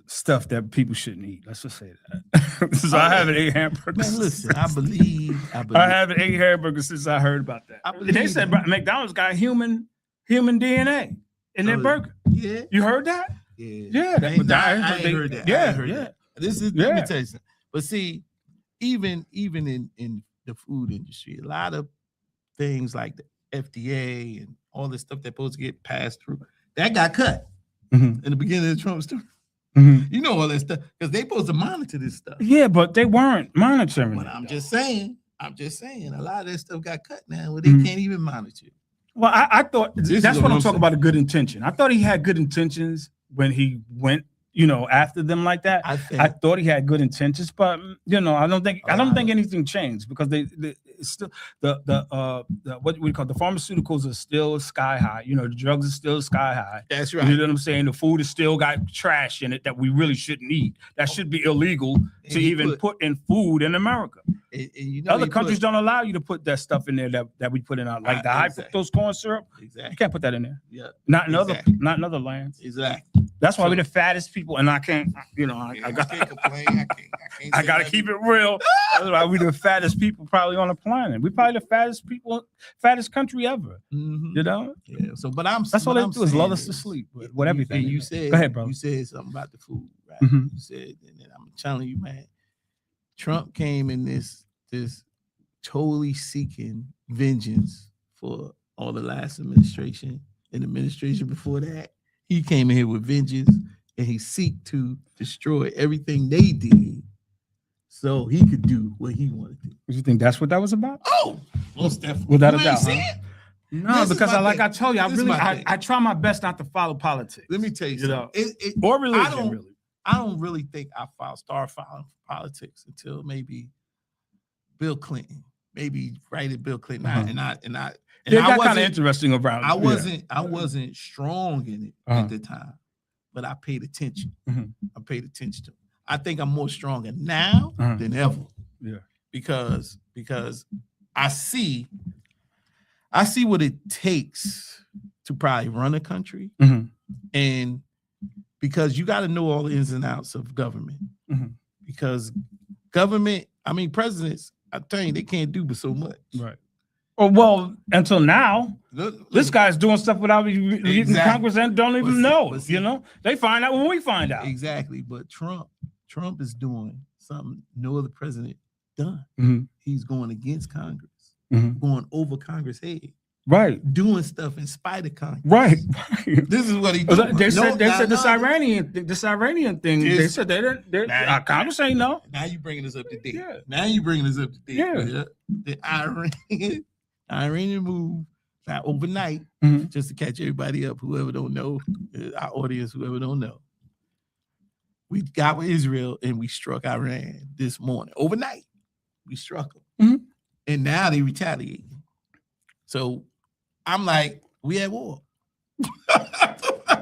stuff that people shouldn't eat. Let's just say that. So I haven't ate hamburgers. Man, listen, I believe. I haven't ate hamburgers since I heard about that. They said McDonald's got human DNA in their burger. Yeah, you heard that? Yeah, I ain't heard that. Yeah, I ain't heard that. This is let me tell you something. But see, even in the food industry, a lot of things like the FDA and all this stuff that's supposed to get passed through that got cut in the beginning of the Trump story. You know all that stuff because they supposed to monitor this stuff. Yeah, but they weren't monitoring. But I'm just saying, a lot of that stuff got cut now where they can't even monitor. Well, I thought that's what I'm talking about, a good intention. I thought he had good intentions when he went, after them like that. I thought he had good intentions, but I don't think anything changed because they it's still the what we call the pharmaceuticals are still sky high. The drugs are still sky high. That's right. You know what I'm saying? The food is still got trash in it that we really shouldn't eat. That should be illegal to even put in food in America. Other countries don't allow you to put that stuff in there that we put in our like the high fructose corn syrup. Exactly. You can't put that in there. Yeah. Not in other lands. Exactly. That's why we're the fattest people, and I can't. I can't complain. I gotta keep it real. That's why we're the fattest people probably on the planet. We're probably the fattest country ever. Yeah. So, but that's what they do is lull us to sleep with everything. You said, go ahead, bro. You said something about the food, right? You said, and then I'm telling you, man, Trump came in this totally seeking vengeance for all the last administration and administration before that. He came in here with vengeance and he seeked to destroy everything they did so he could do what he wanted to. You think that's what that was about? Oh, most definitely. Without a doubt. No, because I told you, I try my best not to follow politics. Let me tell you something. Or religion, I don't really think I started following politics until maybe Bill Clinton. Maybe right at Bill Clinton. And I got kind of interesting around. I wasn't strong in it at the time, but I paid attention. I paid attention to it. I think I'm more stronger now than ever. Yeah. Because I see what it takes to probably run a country. And because you got to know all the ins and outs of government. Because government, I mean presidents, I'm telling you, they can't do but so much. Right. Oh, well, until now, Look, this guy's doing stuff without even Exactly. Congress and don't even But see- know. but see- You know, they find out when we find out. exactly. But Trump is doing something no other president done. Mhm. He's going against Congress, Mhm. going over Congress' head, Right. doing stuff in spite of Congress. Right. This is what he They doing. said this No, Iranian thing. They It's- said they didn't. Nah, Congress ain't know. Now you bringing us up to date. Yeah. Now you bringing us up to date. Yeah. The Iranian move, not overnight, Mhm. just to catch everybody up, whoever don't know, our audience, whoever don't know. We got with Israel and we struck Iran this morning. Overnight, we struck them. Mhm. And now they retaliate. So I'm like, we at war.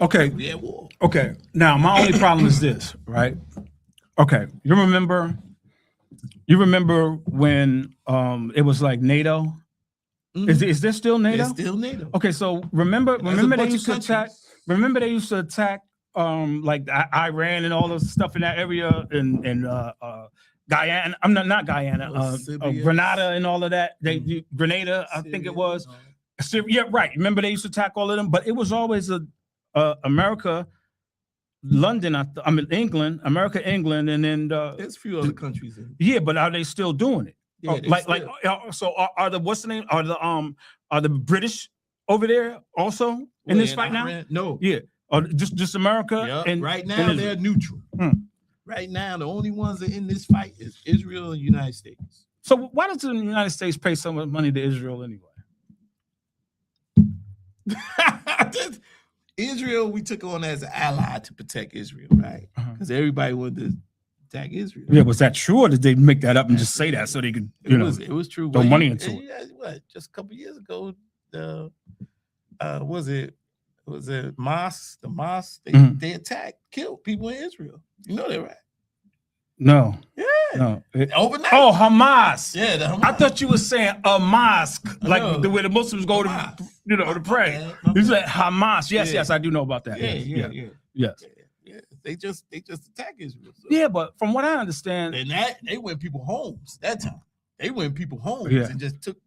Okay. We at war. Okay. Now my only problem is this, right? Okay. You remember when it was like NATO? Is there still NATO? It's still NATO. Okay, so remember There's a they bunch used of to attack. countries. Remember they used to attack like Iran and all the stuff in that area and Guyana. I'm not Guyana. Libya. Grenada and all of that. Grenada, I think it was. Yeah, right. Remember they used to attack all of them, but it was always America, London. I mean England, America, England, and then There's a few other countries in. yeah. But are they still doing it? Yeah, So are the what's the name? Are the British over there also in this fight now? No. Yeah. Or just America Yep. and Right and now Israel? they're neutral. Hmm. Right now, the only ones that are in this fight is Israel and United States. So why does the United States pay so much money to Israel anyway? Israel, we took on as an ally to protect Israel, right? Uh-huh. Because everybody wanted to attack Israel. Yeah, was that true, or did they make that up and just say that so they could, It was true. throw Well, money you- into it? yeah, what? Just a couple years ago, was it mosque? The mosque Mhm. they attacked, killed people in Israel. You know that, right? No, Yeah. no. Overnight. Oh, Hamas. yeah. The I thought you were saying a mosque, like No. the way the Muslims go to, Hamas. to pray. My You bad. said Hamas. Yes, Yeah. yes, I do know about that. Yeah, Yes, yeah. yes. Yeah. They just attack Israel. So. Yeah, but from what I understand, And that they went people homes that time. They went people homes Yeah. and just took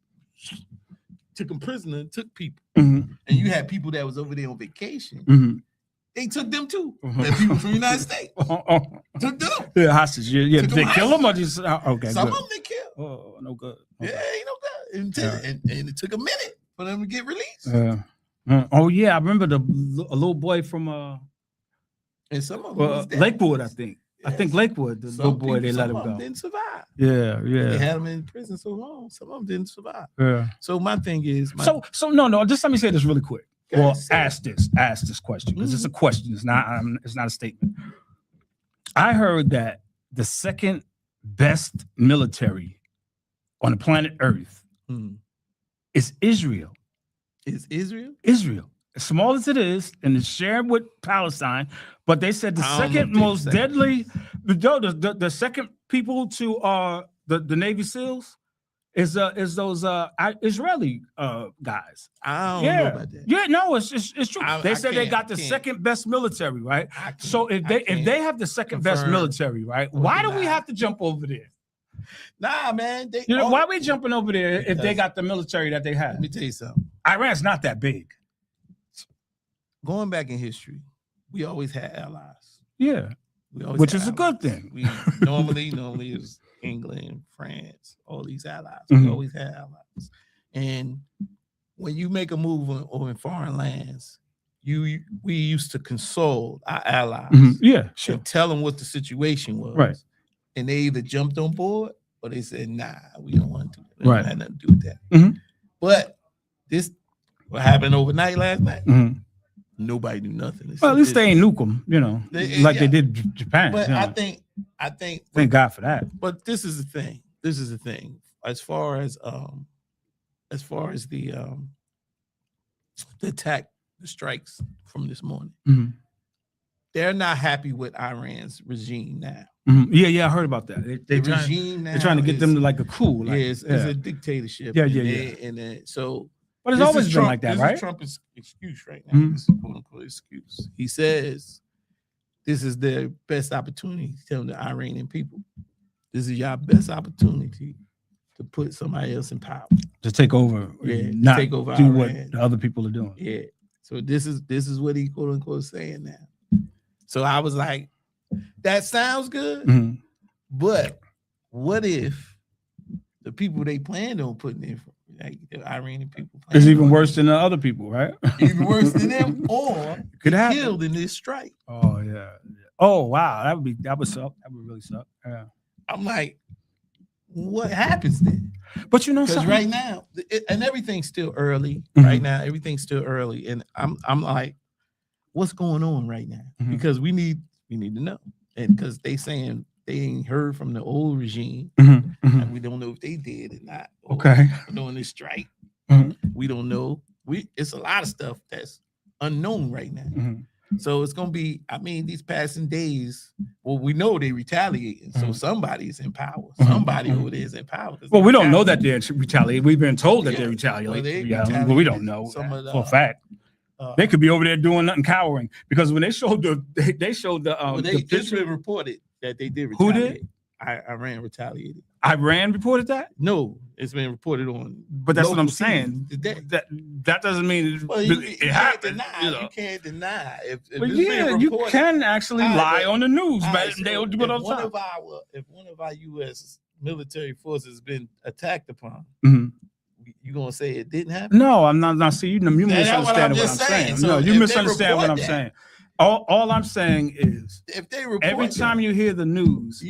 them prisoner and took people. Mhm, And you had people that was over there on vacation. mhm. They took them too. Mhm. The people from the United States Oh, took them. yeah, hostage. Yeah. Took Did they them kill them or just okay? Some Good. of them they killed. Oh, no good. Yeah, Okay. you know that. And, Yeah. and it took a minute for them to get released. Oh yeah, I remember a little boy from And some of them was dead. Lakewood. I think Yes. Lakewood. The Some little boy they people- let some him of them go. didn't survive. Yeah, They yeah, had them in prison so long. Some of them didn't survive. yeah. So my thing is, So no. Just let me say this really quick. Go ahead, Well, say it. ask this question because it's a question. It's not a statement. I heard that the second best military on the planet Earth Hmm. is Israel. Is Israel? Israel, as small as it is, and it's shared with Palestine, but they said the I don't know second if they most say- deadly, the second people to the Navy SEALs is those Israeli guys. I don't Yeah, know about that. yeah, no, it's true. I They said they can't- got I the can't. second best military, right? I can't- So if I they can't have the second best confirm military, right? or Why do we deny. have to jump over there? Nah, man. They, You know, oh, why are we jumping over there if they Because- got the military that they Let have? me tell you something. Iran's not that big. Going back in history, we always had allies. Yeah, We always which had is a good allies. thing. We normally it was England, France, all these allies. Mhm. We always had allies. And when you make a move or in foreign lands, we used to console our allies Mhm. Yeah, sure. and tell them what the situation was. Right. And they either jumped on board or they said, nah, we don't want to do it. It Right. had nothing to do with that. Mhm. But what happened overnight last night, Mhm. nobody knew nothing. Well, at least they ain't nuke them, like they yeah. did Japan. But you know. I think Thank God for that. but this is the thing. This is the thing. As far as the attack, the strikes from this morning, Mhm. they're not happy with Iran's regime now. Mhm. Yeah, I heard about that. They The trying, regime now they're trying to get them is- to like a coup. Like, yeah, it's a dictatorship. Yeah, and yeah, they- And then so But it's this always is been Trump- like that, this right? is Trump's excuse right now. Mhm. This is quote unquote excuse. He says this is their best opportunity to tell the Iranian people this is your best opportunity to put somebody else in power. To take over, Yeah, not take over do Iran. what the other people are doing. Yeah. So this is what he quote unquote saying now. So I was like, that sounds good, Mhm. but what if the people they planned on putting in, like the Iranian people, It's even worse than the other people, right? even worse than them, or Could get happen. killed in this strike? Oh yeah. Oh wow, that would suck. That would really suck. Yeah. I'm like, what happens then? But you know Because something? right now, and everything's still early. Mhm. Right now, everything's still early, and I'm like, what's going on right now? Mhm. Because we need to know, and because they saying they ain't heard from the old regime, Mhm, mhm. and we don't know if they did or not. Or Okay. doing this strike, Mhm. we don't know. It's a lot of stuff that's unknown right now. Mhm. So it's gonna be. I mean, these passing days. Well, we know they retaliating. So Mhm. somebody's in power. Mhm, Somebody mhm. over there is in power. Well, we don't know that they retaliate. We've been told that Yeah. they Well, retaliate. they Yeah, but we retaliated don't know some that of the, for a fact. They could be over there doing nothing, cowering. Because when they showed the it's picture, been reported that they did Who retaliate. did? Iran retaliated. Iran reported that. No, it's been reported on. But that's what I'm local TV saying. today. That doesn't mean Well, it you can't happened. deny. You know? You can't deny. If But it's yeah, being you reported, can actually All right, lie but- on the news, all but right, so they'll do it all if the one time. of one of our U.S. military forces has been attacked upon, Mhm. you gonna say it didn't happen? No, I'm not. See, you That's what I'm misunderstanding what I'm just saying. saying. So No, you if they misunderstand what report I'm that- saying. All I'm saying is If they report every time you hear the news,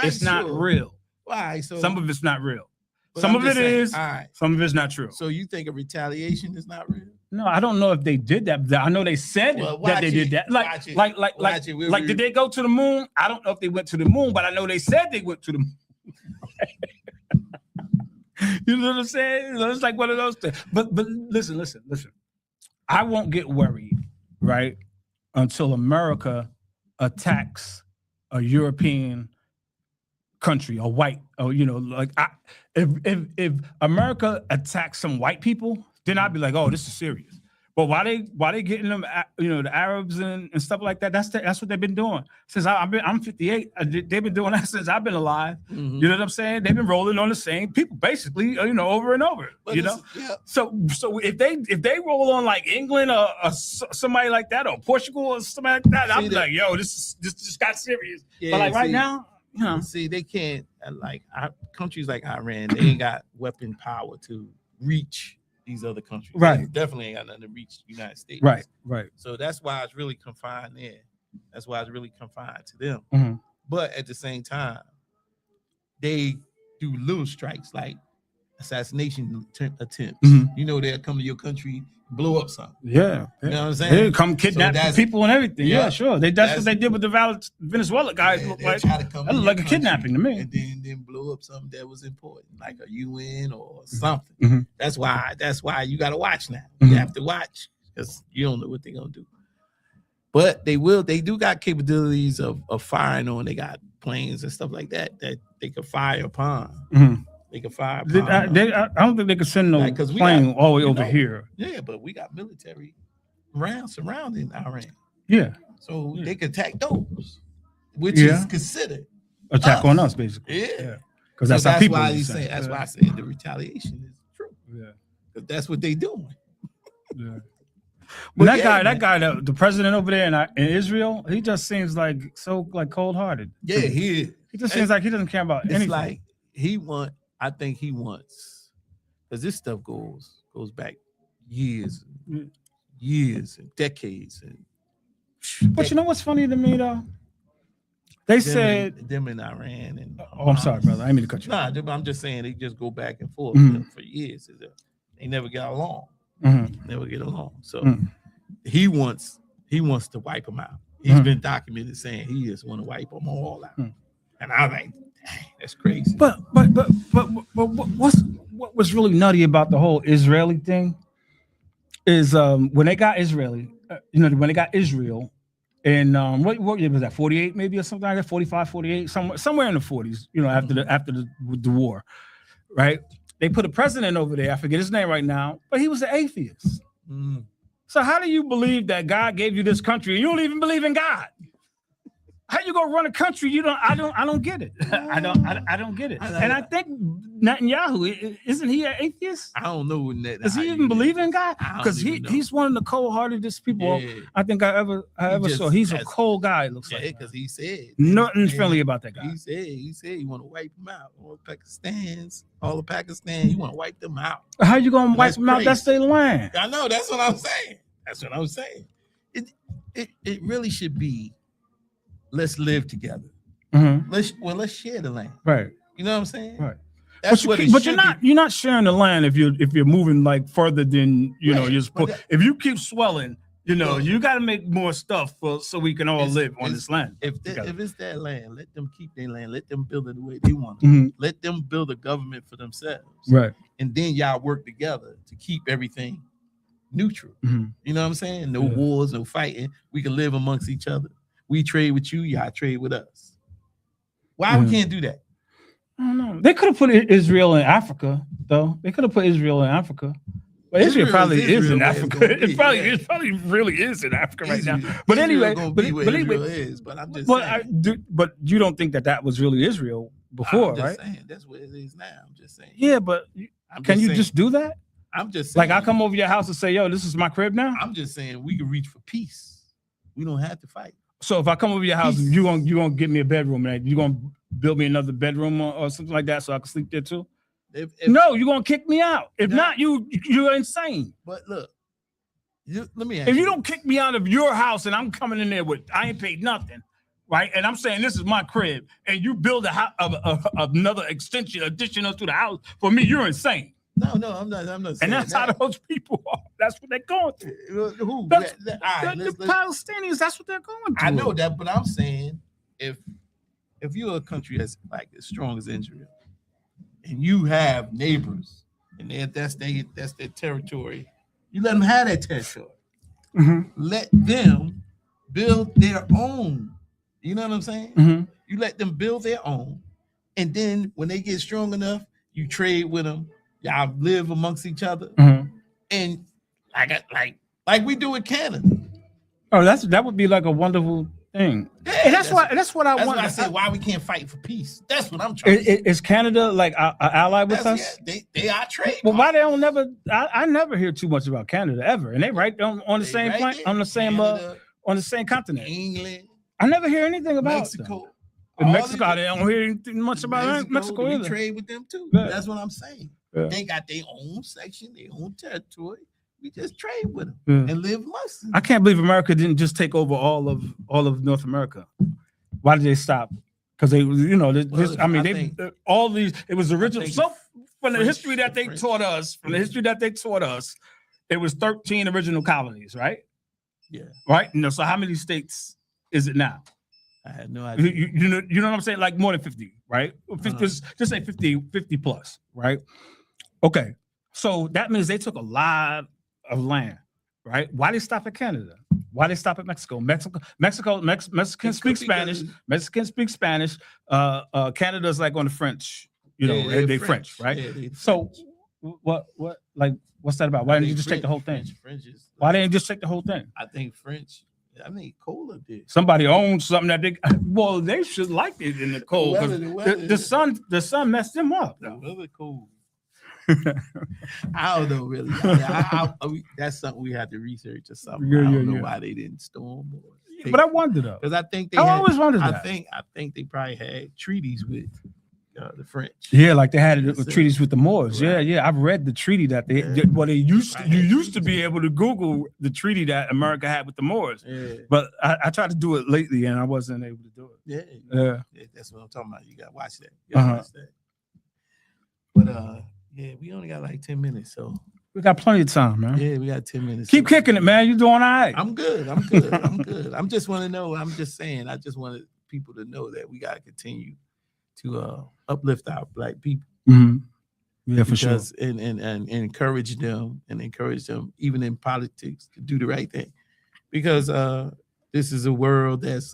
it's not real. Why? So Some of it's not real. but Some I'm of just it saying, is. All right. Some of it's not true. So you think a retaliation is not real? No, I don't know if they did that. But I know they said Well, that they watch did it. that. Watch it. Watch it. Like, did they go to the moon? I don't know if they went to the moon, but I know they said they went to the moon. You know what I'm saying? It's like one of those things. But listen. I won't get worried, right, until America attacks a European country, a white, or if America attacks some white people, then I'd be like, oh, this is serious. But why they getting them, the Arabs and stuff like that? That's what they've been doing since I'm 58. They've been doing that since I've been alive. Mhm. You know what I'm saying? They've been rolling on the same people, basically, over and over. But You know. yeah. So if they roll on like England or somebody like that, or Portugal or somebody like that, I'll be like, yo, this just got serious. Yeah, But like right see- now, See, they can't countries like Iran. They ain't got weapon power to reach these other countries. Right. They definitely ain't got nothing to reach the United States. right. So that's why it's really confined there. That's why it's really confined to them. Mhm. But at the same time, they do little strikes like assassination attempts. Mhm. They'll come to your country, blow up something. Yeah. You know what I'm They saying? come kidnap that's- people and everything. Yeah, yeah, sure. That's that's- what they did with the Venezuela guys. Yeah, Look they'll like try to come that in looked your like a country kidnapping to me. and then blow up something that was important, like a UN or something. Mhm. That's why you got to watch now. Mhm. You have to watch because you don't know what they're gonna do. But they do got capabilities of firing on. They got planes and stuff like that they could fire upon. Mhm. They could fire I upon. don't think they could send no Like, 'cause we plane got- all the way you over know, here. Yeah, but we got military surrounding Iran, Yeah, so Yeah. they could attack those, which Yeah. is considered. attack Us. on us basically. Yeah. Because So that's how people. why you he's say. saying. That's Yeah. why I said the retaliation is true. Yeah. Because that's what they doing. Yeah. But That yeah, guy, man. the president over there in Israel, he just seems like so like cold hearted. Yeah, he just seems like he doesn't care about it's anything. like I think he wants, because this stuff goes back years and decades. But you know what's funny to me though? They said, them in Iran and "Oh, I'm sorry, brother. I didn't mean to cut you." Nah, I'm just saying they just go back and forth Mhm. for years. They never get along. Mhm. Never get along. So Mhm. he wants to wipe them out. He's Mhm. been documented saying he just want to wipe them all out. Mhm. And I'm like, dang, that's crazy. But what was really nutty about the whole Israeli thing is when they got Israel in what year was that, 48 maybe or something like that, 45, 48, somewhere in the 40s, after the war, right? They put a president over there, I forget his name right now, but he was an atheist. Mm. So how do you believe that God gave you this country and you don't even believe in God? How you gonna run a country? I don't get it. I don't get it. And I think Netanyahu, isn't he an atheist? I don't know when that. Does he even believe in God? I don't Because even know. he's one of the cold-heartedest people Yeah. I think I ever saw. He's a that's- cold guy. It looks Yeah, like because he said nothing man, friendly about that guy. He said he want to wipe them out. All the Pakistan, he want to wipe them out. How you gonna wipe That's them out? That's crazy. their land. I know. That's what I'm saying. It really should be. Let's live together. Mhm. Let's share the land. Right. You know what I'm saying? Right. That's what it But should you're not sharing the land if you're moving like further than you're Right, but supposed. that- If you keep swelling, Well, you got to make more stuff so we can all it's- live on it's- this land. If together. it's that land, let them keep their land. Let them build it the way they want it. Mhm. Let them build a government for themselves. Right. And then y'all work together to keep everything neutral. Mhm. You know what I'm saying? No Yeah. wars, no fighting. We can live amongst each other. We trade with you, y'all trade with us. Why we Mhm. can't do that? I don't know. They could have put Israel in Africa, though. They could have put Israel in Africa. But Israel probably is in where it's Africa. gonna be, It probably really is in Africa right now. Israel- But Israel anyway, gonna but be where anyway, Israel is. But I'm just but saying. but you don't think that was really Israel before, I'm just right? saying that's where it is now. I'm just saying. Yeah, but can you saying, just do that? I'm just saying, Like I come over your house and say, "Yo, this is my crib now." I'm just saying we can reach for peace. We don't have to fight. So if I come over your house, Peace. you gonna give me a bedroom, and you gonna build me another bedroom or something like that, so I can sleep there too? If No, you're gonna kick me out. If No. not, you're insane. But look, let me ask If you don't kick me out of your house and I'm coming in there with I ain't paid nothing, right? And I'm saying this is my crib, and you build a house of another additional to the house for me, you're insane. No, I'm not. I'm not saying And that's that. how those people are. That's what they're going through. Who? That's- All right, the let's- Palestinians, that's what they're going through. I know that, but I'm saying if you're a country that's like as strong as Israel, and you have neighbors, and that's their territory, you let them have that territory. Mhm. Let them build their own. You know what I'm saying? Mhm. You let them build their own, and then when they get strong enough, you trade with them. Y'all live amongst each other, Mhm. and like we do with Canada. Oh, that would be like a wonderful thing. Yeah, And that's what I That's want. why I said why we can't fight for peace. That's what I'm trying to say. Is Canada like an ally with us? Yeah, they are trade. Well, why they don't never? I never hear too much about Canada ever, and they right on the They same right planet, there. on the same Canada, on the same continent. England, I never hear anything about Mexico. In all Mexico, these- I don't hear anything much about Mexico we either. trade with them too. Yeah. That's what I'm saying. Yeah. They got their own section, their own territory. We just trade with them Yeah. and live amongst them. I can't believe America didn't just take over all of North America. Why did they stop? Because they, Well, I mean, I they think- all these. It was original. think So from the French- history that they French- taught us, it was 13 original colonies, right? Yeah, Right. So how many states is it now? I had no You, idea. you know what I'm saying? Like more than 50, right? 50, Uh-huh. just say 50 plus, right? Okay. So that means they took a lot of land, right? Why they stop at Canada? Why they stop at Mexico? Mexicans speak Spanish. Mexicans speak Spanish. Canada's like on the French, they French, right? Yeah, they So French. what's that about? Why I didn't you think just take the whole thing? French is. Why didn't you just take the whole thing? I think French. I think Cola did. Somebody owns something that they should like it in the cold because The weather- the sun messed them up. The though. weather cold. I don't know really. That's something we had to research or something. Yeah, I don't yeah, know yeah. why they didn't storm or. But I wonder though. because I think they. I had, always wondered I that. think they probably had treaties with the French. Yeah, like they had That's it. treaties with the Moors. Right. Yeah. I've read the treaty that they. Yeah. Well, they used Right. you used to be able to Google the treaty that America had with the Moors, Yeah, but I tried to do it lately and I wasn't able to do it. yeah, Yeah. that's what I'm talking about. You gotta watch that. You gotta Uh-huh. watch that. But yeah, we only got like 10 minutes, so We got plenty of time, man. yeah, we got 10 minutes. Keep so- kicking it, man. You're doing all right. I'm good. I'm good. I'm good. I'm just want to know. I'm just saying. I just wanted people to know that we got to continue to uplift our black people. Mhm. Yeah, for sure. because and encourage them even in politics to do the right thing, because this is a world that's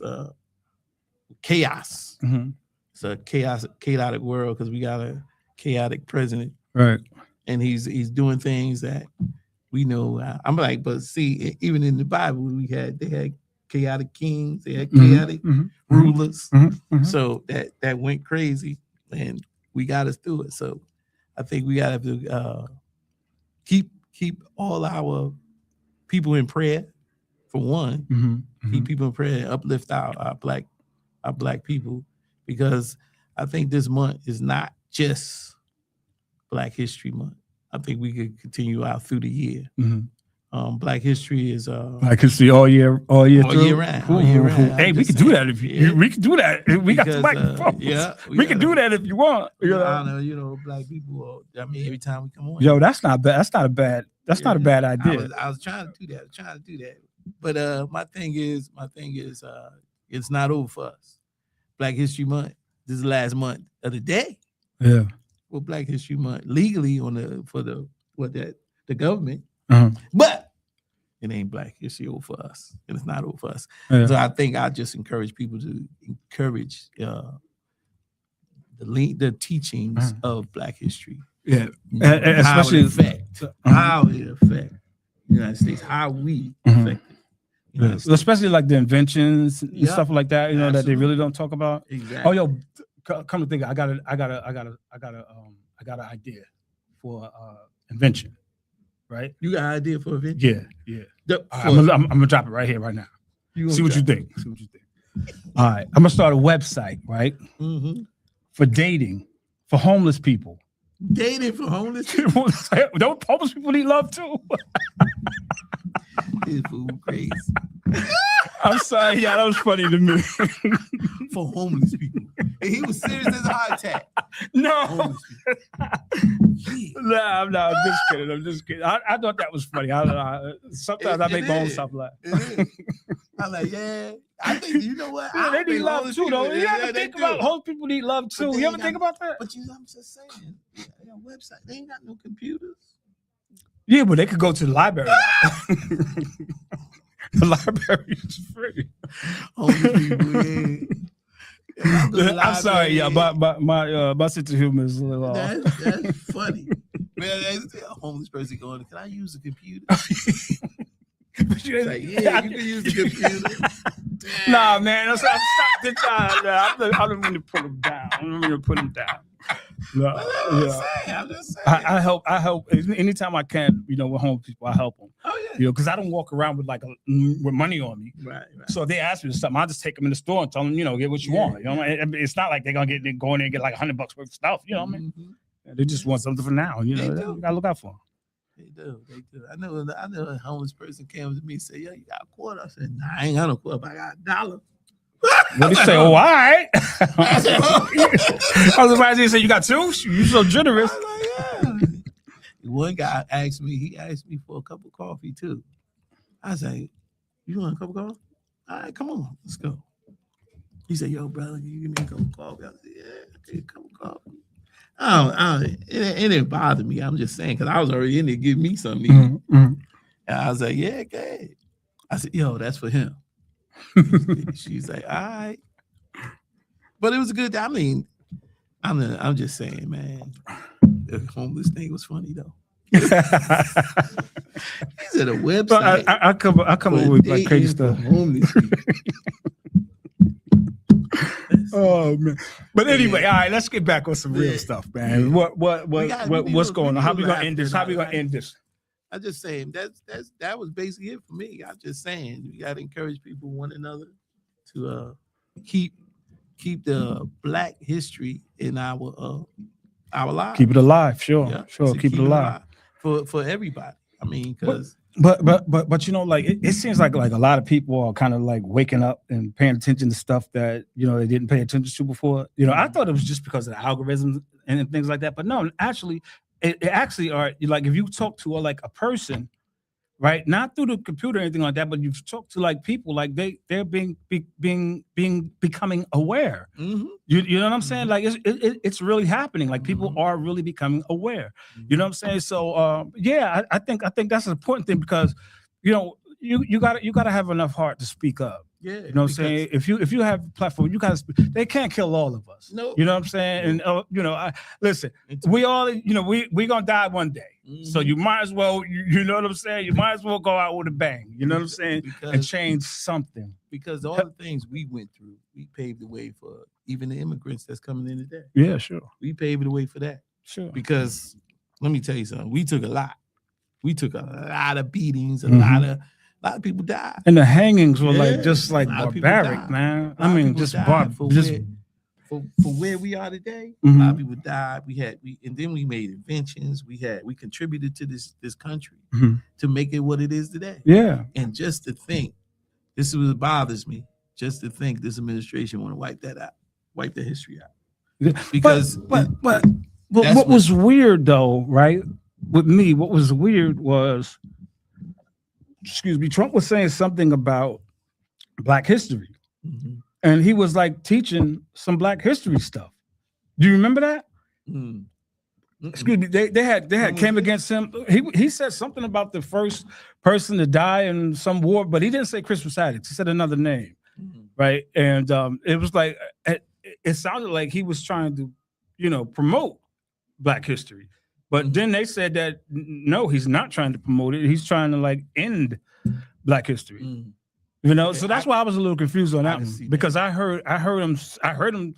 chaos. Mhm. It's a chaotic world because we got a chaotic president, Right. and he's doing things that we know. I'm like, but see, even in the Bible, they had chaotic kings, they had chaotic rulers. So So that went crazy, and we got us through it. So I think we got to keep all our people in prayer, for one. Keep people in prayer, uplift our black people, because I think this month is not just Black History Month. I think we could continue out through the year. Black History is I can see all year all through. year round. All year round. Hey, I'm we just can do saying. that if you. Yeah. We can do that. We got the Because, microphones. yeah, we can do that if you want. You know? Honor, Black people. I mean, every time we come on. Yo, that's not bad. That's not a bad. That's not a bad idea. I was trying to do that. But my thing is, it's not over for us. Black History Month. This is the last month of the day. Yeah. For Black History Month, legally the government. But it ain't Black History over for us, and it's not over for us. Yeah. So I think I just encourage people to encourage the teachings of Black history. Yeah. Especially how it affect the United States, how we affect it. Yes. Especially like the inventions and Yeah. stuff like that, you know, that they Absolutely. really don't talk about. Exactly. Oh, yo, come to think, I got an idea for invention, right? You got an idea for invention? Yeah. The- I'm gonna drop it right here, right now. See what you think. All right, I'm gonna start a website, right, for dating for homeless people. Dating for homeless people. Don't homeless people need love too? This fool crazy. I'm sorry, yeah, that was funny to me. For homeless people. And he was serious as a heart attack. No, Homeless people. Yeah. no, I'm just kidding. I thought that was funny. Sometimes I make my own stuff laugh. It is. I'm like, yeah. I think, you know what? Yeah, they need love homeless too, though. people- You yeah, ever they think do. about homeless people need love too? they You ever ain't think got- about that? But I'm just saying, they got a website. They ain't got no computers. Yeah, but they could go to the library. The library is free. Homeless people, yeah. I'm sorry, yeah, my sense of humor is a little off. That's funny. Man, a homeless person going, can I use the computer? But you It's like, yeah, you can use the computer. Nah, man, I'm stop the time. I don't mean to put him down. I don't mean to put him down. No, I'm just saying. I help anytime I can, you know, with homeless people, I help them. Oh, yeah. You know, because I don't walk around with with money on me. Right. So if they ask me for something, I'll just take them in the store and tell them, you know, get what you want. You know, it's not like they're gonna go in there and get like $100 worth of stuff. You know what I mean? They just want something for now. You know, They do. you gotta look out for them. They do. I know a homeless person came to me and said, yo, you got a quarter? I said, nah, I ain't got no quarter, but I got $1. What they say? Oh, all right. I said, I was surprised they said you got two. You so generous. I was like, yeah. One guy asked me for a cup of coffee too. I was like, you want a cup of coffee? All right, come on, let's go. He said, yo, brother, can you give me a cup of coffee? I said, yeah, I'll take a cup of coffee. It didn't bother me. I'm just saying, because I was already in there giving me something to eat. And I was like, yeah, okay. I said, yo, that's for him. She's like, all right. But it was a good, I mean, I'm just saying, man, the homeless thing was funny though. He's at a website. I come up with like crazy stuff. Homeless people. Oh man! But anyway, Yeah. all right, let's get back on some real Yeah. stuff, man. Yeah. What's going on? How we gonna laugh end this? How we gonna tonight, end this? I just saying that was basically it for me. I'm just saying we gotta encourage people, one another, to keep the Black history in our lives. Keep it alive, sure, Yeah, sure. to Keep it alive. for everybody. I mean, because But you know, like it seems like a lot of people are kind of like waking up and paying attention to stuff that, you know, they didn't pay attention to before. You know, I thought it was just because of the algorithms and things like that. But no, actually, it actually are like if you talk to like a person, right? Not through the computer or anything like that, but you've talked to like people, like they're becoming aware. Mhm. You know what I'm saying? Like it's really happening. Like people are really becoming aware. You know what I'm saying? So I think that's an important thing because, you know, you gotta have enough heart to speak up. Yeah, You know what I'm saying? If you have a platform, you guys, they can't kill all of us. No. You know what I'm saying? And you know, listen, we all, you know, we gonna die one day. So you might as well, you know what I'm saying? You might as well go out with a bang. You know what I'm saying? And change something. Because all the things we went through, we paved the way for even the immigrants that's coming in today. Yeah, sure. We paved the way for that. Sure. Because let me tell you something. We took a lot. We took a lot of beatings. A lot of people died. And the hangings were like just like barbaric, man. I mean, just for where we are today. A lot of people died. And then we made inventions. We contributed to this country to make it what it is today. Yeah. And just to think, this is what bothers me. Just to think this administration want to wipe that out, wipe the history out. Because but what was weird though, right? With me, what was weird was, Trump was saying something about Black history. And he was like teaching some Black history stuff. Do you remember that? Excuse me. They had came against him. He said something about the first person to die in some war, but he didn't say Crispus Attucks. He said another name, right? And it was like it sounded like he was trying to, you know, promote Black history. But then they said that no, he's not trying to promote it. He's trying to like end Black history. You know, so that's why I was a little confused on that one, because I heard him.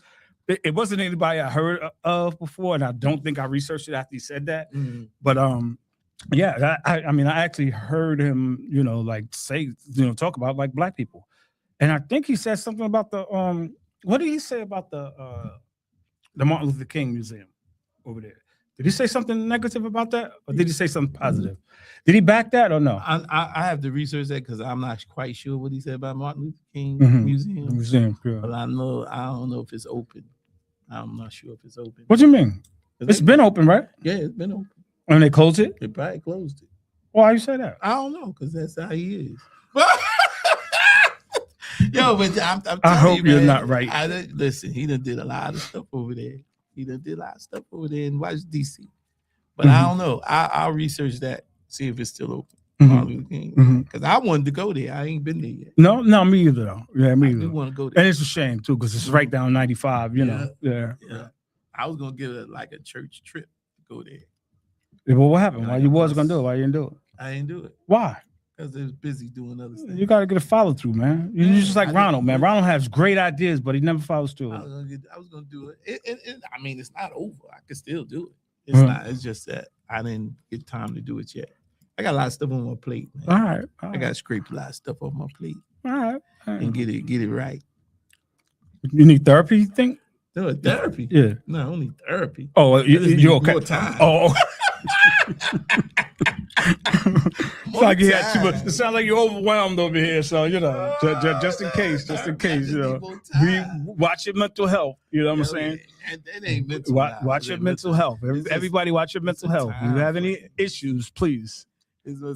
It wasn't anybody I heard of before, and I don't think I researched it after he said that. But yeah, I mean, I actually heard him, you know, like say, you know, talk about like Black people, and I think he said something about the what did he say about the Martin Luther King Museum over there? Did he say something negative about that, or did he say something positive? Did he back that or no? I have to research that because I'm not quite sure what he said about Martin Luther King Museum. Yeah. But I don't know if it's open. I'm not sure if it's open. What do you mean? It's been open, right? Yeah, it's been open. And they closed it? They probably closed it. Why you say that? I don't know, because that's how he is. Yo, but I hope you're not right. Listen, he done did a lot of stuff over there. He done did a lot of stuff over there in Washington, D.C. But I don't know. I'll research that, see if it's still open. Because I wanted to go there. I ain't been there yet. No, me either, though. Yeah, me either. I want to go there. And it's a shame, too, because it's right down 95, you know. Yeah. I was going to get a church trip to go there. Yeah, well, what happened? Why you was going to do it? Why you didn't do it? I didn't do it. Why? Because they was busy doing other stuff. You got to get a follow through, man. You're just like Ronald, man. Ronald has great ideas, but he never follows through. I was gonna do it. I mean, it's not over. I can still do it. It's not. It's just that I didn't get time to do it yet. I got a lot of stuff on my plate, man. All right. I got to scrape a lot of stuff off my plate. All right. And get it right. You need therapy, you think? No, therapy. Yeah. No, I don't need therapy. Oh, you're okay. More time. Oh. It sounds like you're overwhelmed over here, so you know, just in case, you know, we watch your mental health. You know what I'm saying? It ain't mental. Watch your mental health. Everybody, watch your mental health. If you have any issues, please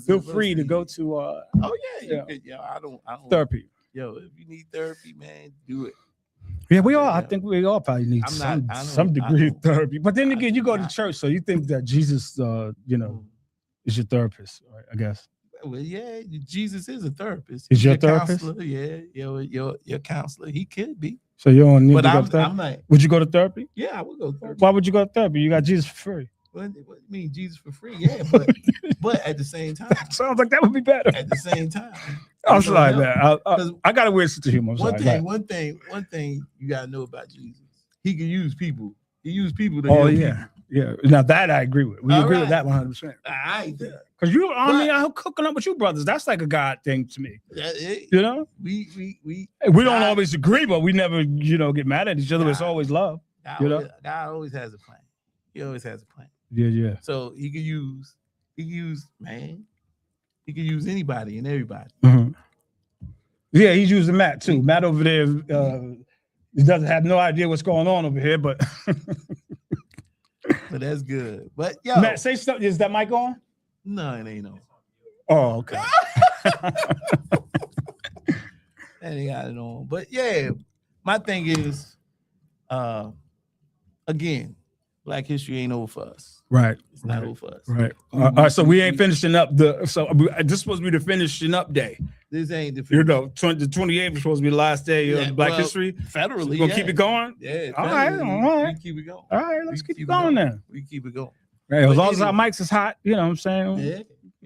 feel free to go to. Oh yeah, I don't. Therapy. Yo, if you need therapy, man, do it. Yeah, we all. I think we all probably need some degree of therapy. But then again, you go to church, so you think that Jesus, you know, is your therapist, right? I guess. Well, yeah, Jesus is a therapist. Is your therapist? Counselor. Yeah, your counselor. He could be. So you don't need to go to therapy? I'm like, would you go to therapy? Yeah, I would go to therapy. Why would you go to therapy? You got Jesus for free. What do you mean Jesus for free? Yeah, but at the same time, sounds like that would be better. At the same time, I'm sorry, man. I got a weird sense of humor. One thing you gotta know about Jesus. He can use people. He used people to. Oh yeah, people. Yeah. Now that I agree with. We agree with that 100%. All right, because I'm hooking up with you brothers. That's like a God thing to me. You know, we don't always agree, but we never, you know, get mad at each other. It's always love. God always has a plan. He always has a plan. Yeah. So he could use anybody and everybody. Yeah, he's using Matt too. Matt over there, he doesn't have no idea what's going on over here, but but that's good. But yo, Matt, say something. Is that mic on? No, it ain't on. Oh, okay. And they got it on. But yeah, my thing is, again, Black history ain't over for us. Right. It's not over for us. Right. All right. So we ain't finishing up this is supposed to be the finishing up day. This ain't the You know, the 28th was supposed to be the last day of Black History. Federally, We gonna keep it going. Yeah. All right. All right. We keep it going. All right. Let's We keep it going then. We keep it going. Right. As But long as our anyway. mics is hot, you know what I'm saying. Yeah.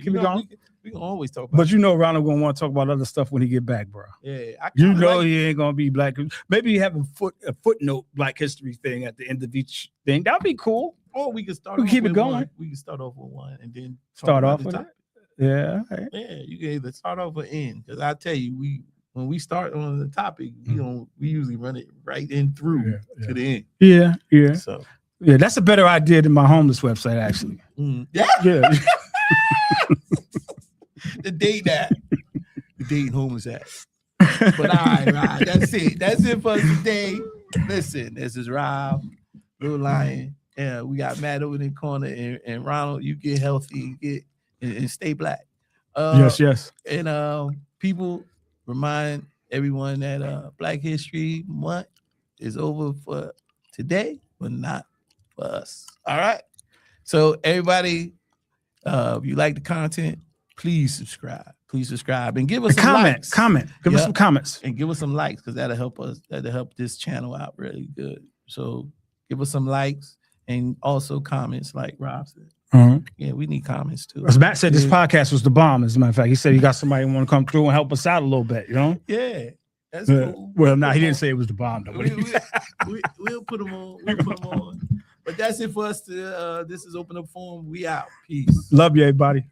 Keep it going. We can always talk about. But you know, Ronald gonna want to talk about other stuff when he get back, bro. Yeah. You know he ain't gonna be Black. Maybe you have a footnote Black History thing at the end of each thing. That'd be cool. Or we can start. We off keep it with going. One. We can start off with one and then Start talk off about with the it. topic. Yeah. All right. Yeah, you can either start off or end. Because I tell you, when we start on the topic, we usually run it right in through to the end. Yeah. Yeah. So Yeah. That's a better idea than my homeless website, actually. yeah, Yeah. the dating homeless act. But all right, that's it. That's it for today. Listen, this is Rob, Lil Lion. Yeah, we got Matt over in the corner, and Ronald. You get healthy, and stay black. Yes. And people remind everyone that Black History Month is over for today, but not for us. All right. So everybody, if you like the content, please subscribe. Please subscribe and give us some likes. Comment. Give us some comments. And give us some likes because that'll help us. That'll help this channel out really good. So give us some likes and also comments, like Rob said. Yeah, we need comments too. As Matt said, this podcast was the bomb. As a matter of fact, he said he got somebody who want to come through and help us out a little bit. You know? Yeah, that's cool. Well, no, he didn't say it was the bomb though. We'll put them on. We'll put them on. But that's it for us. This is Open Up Forum. We out. Peace. Love you, everybody.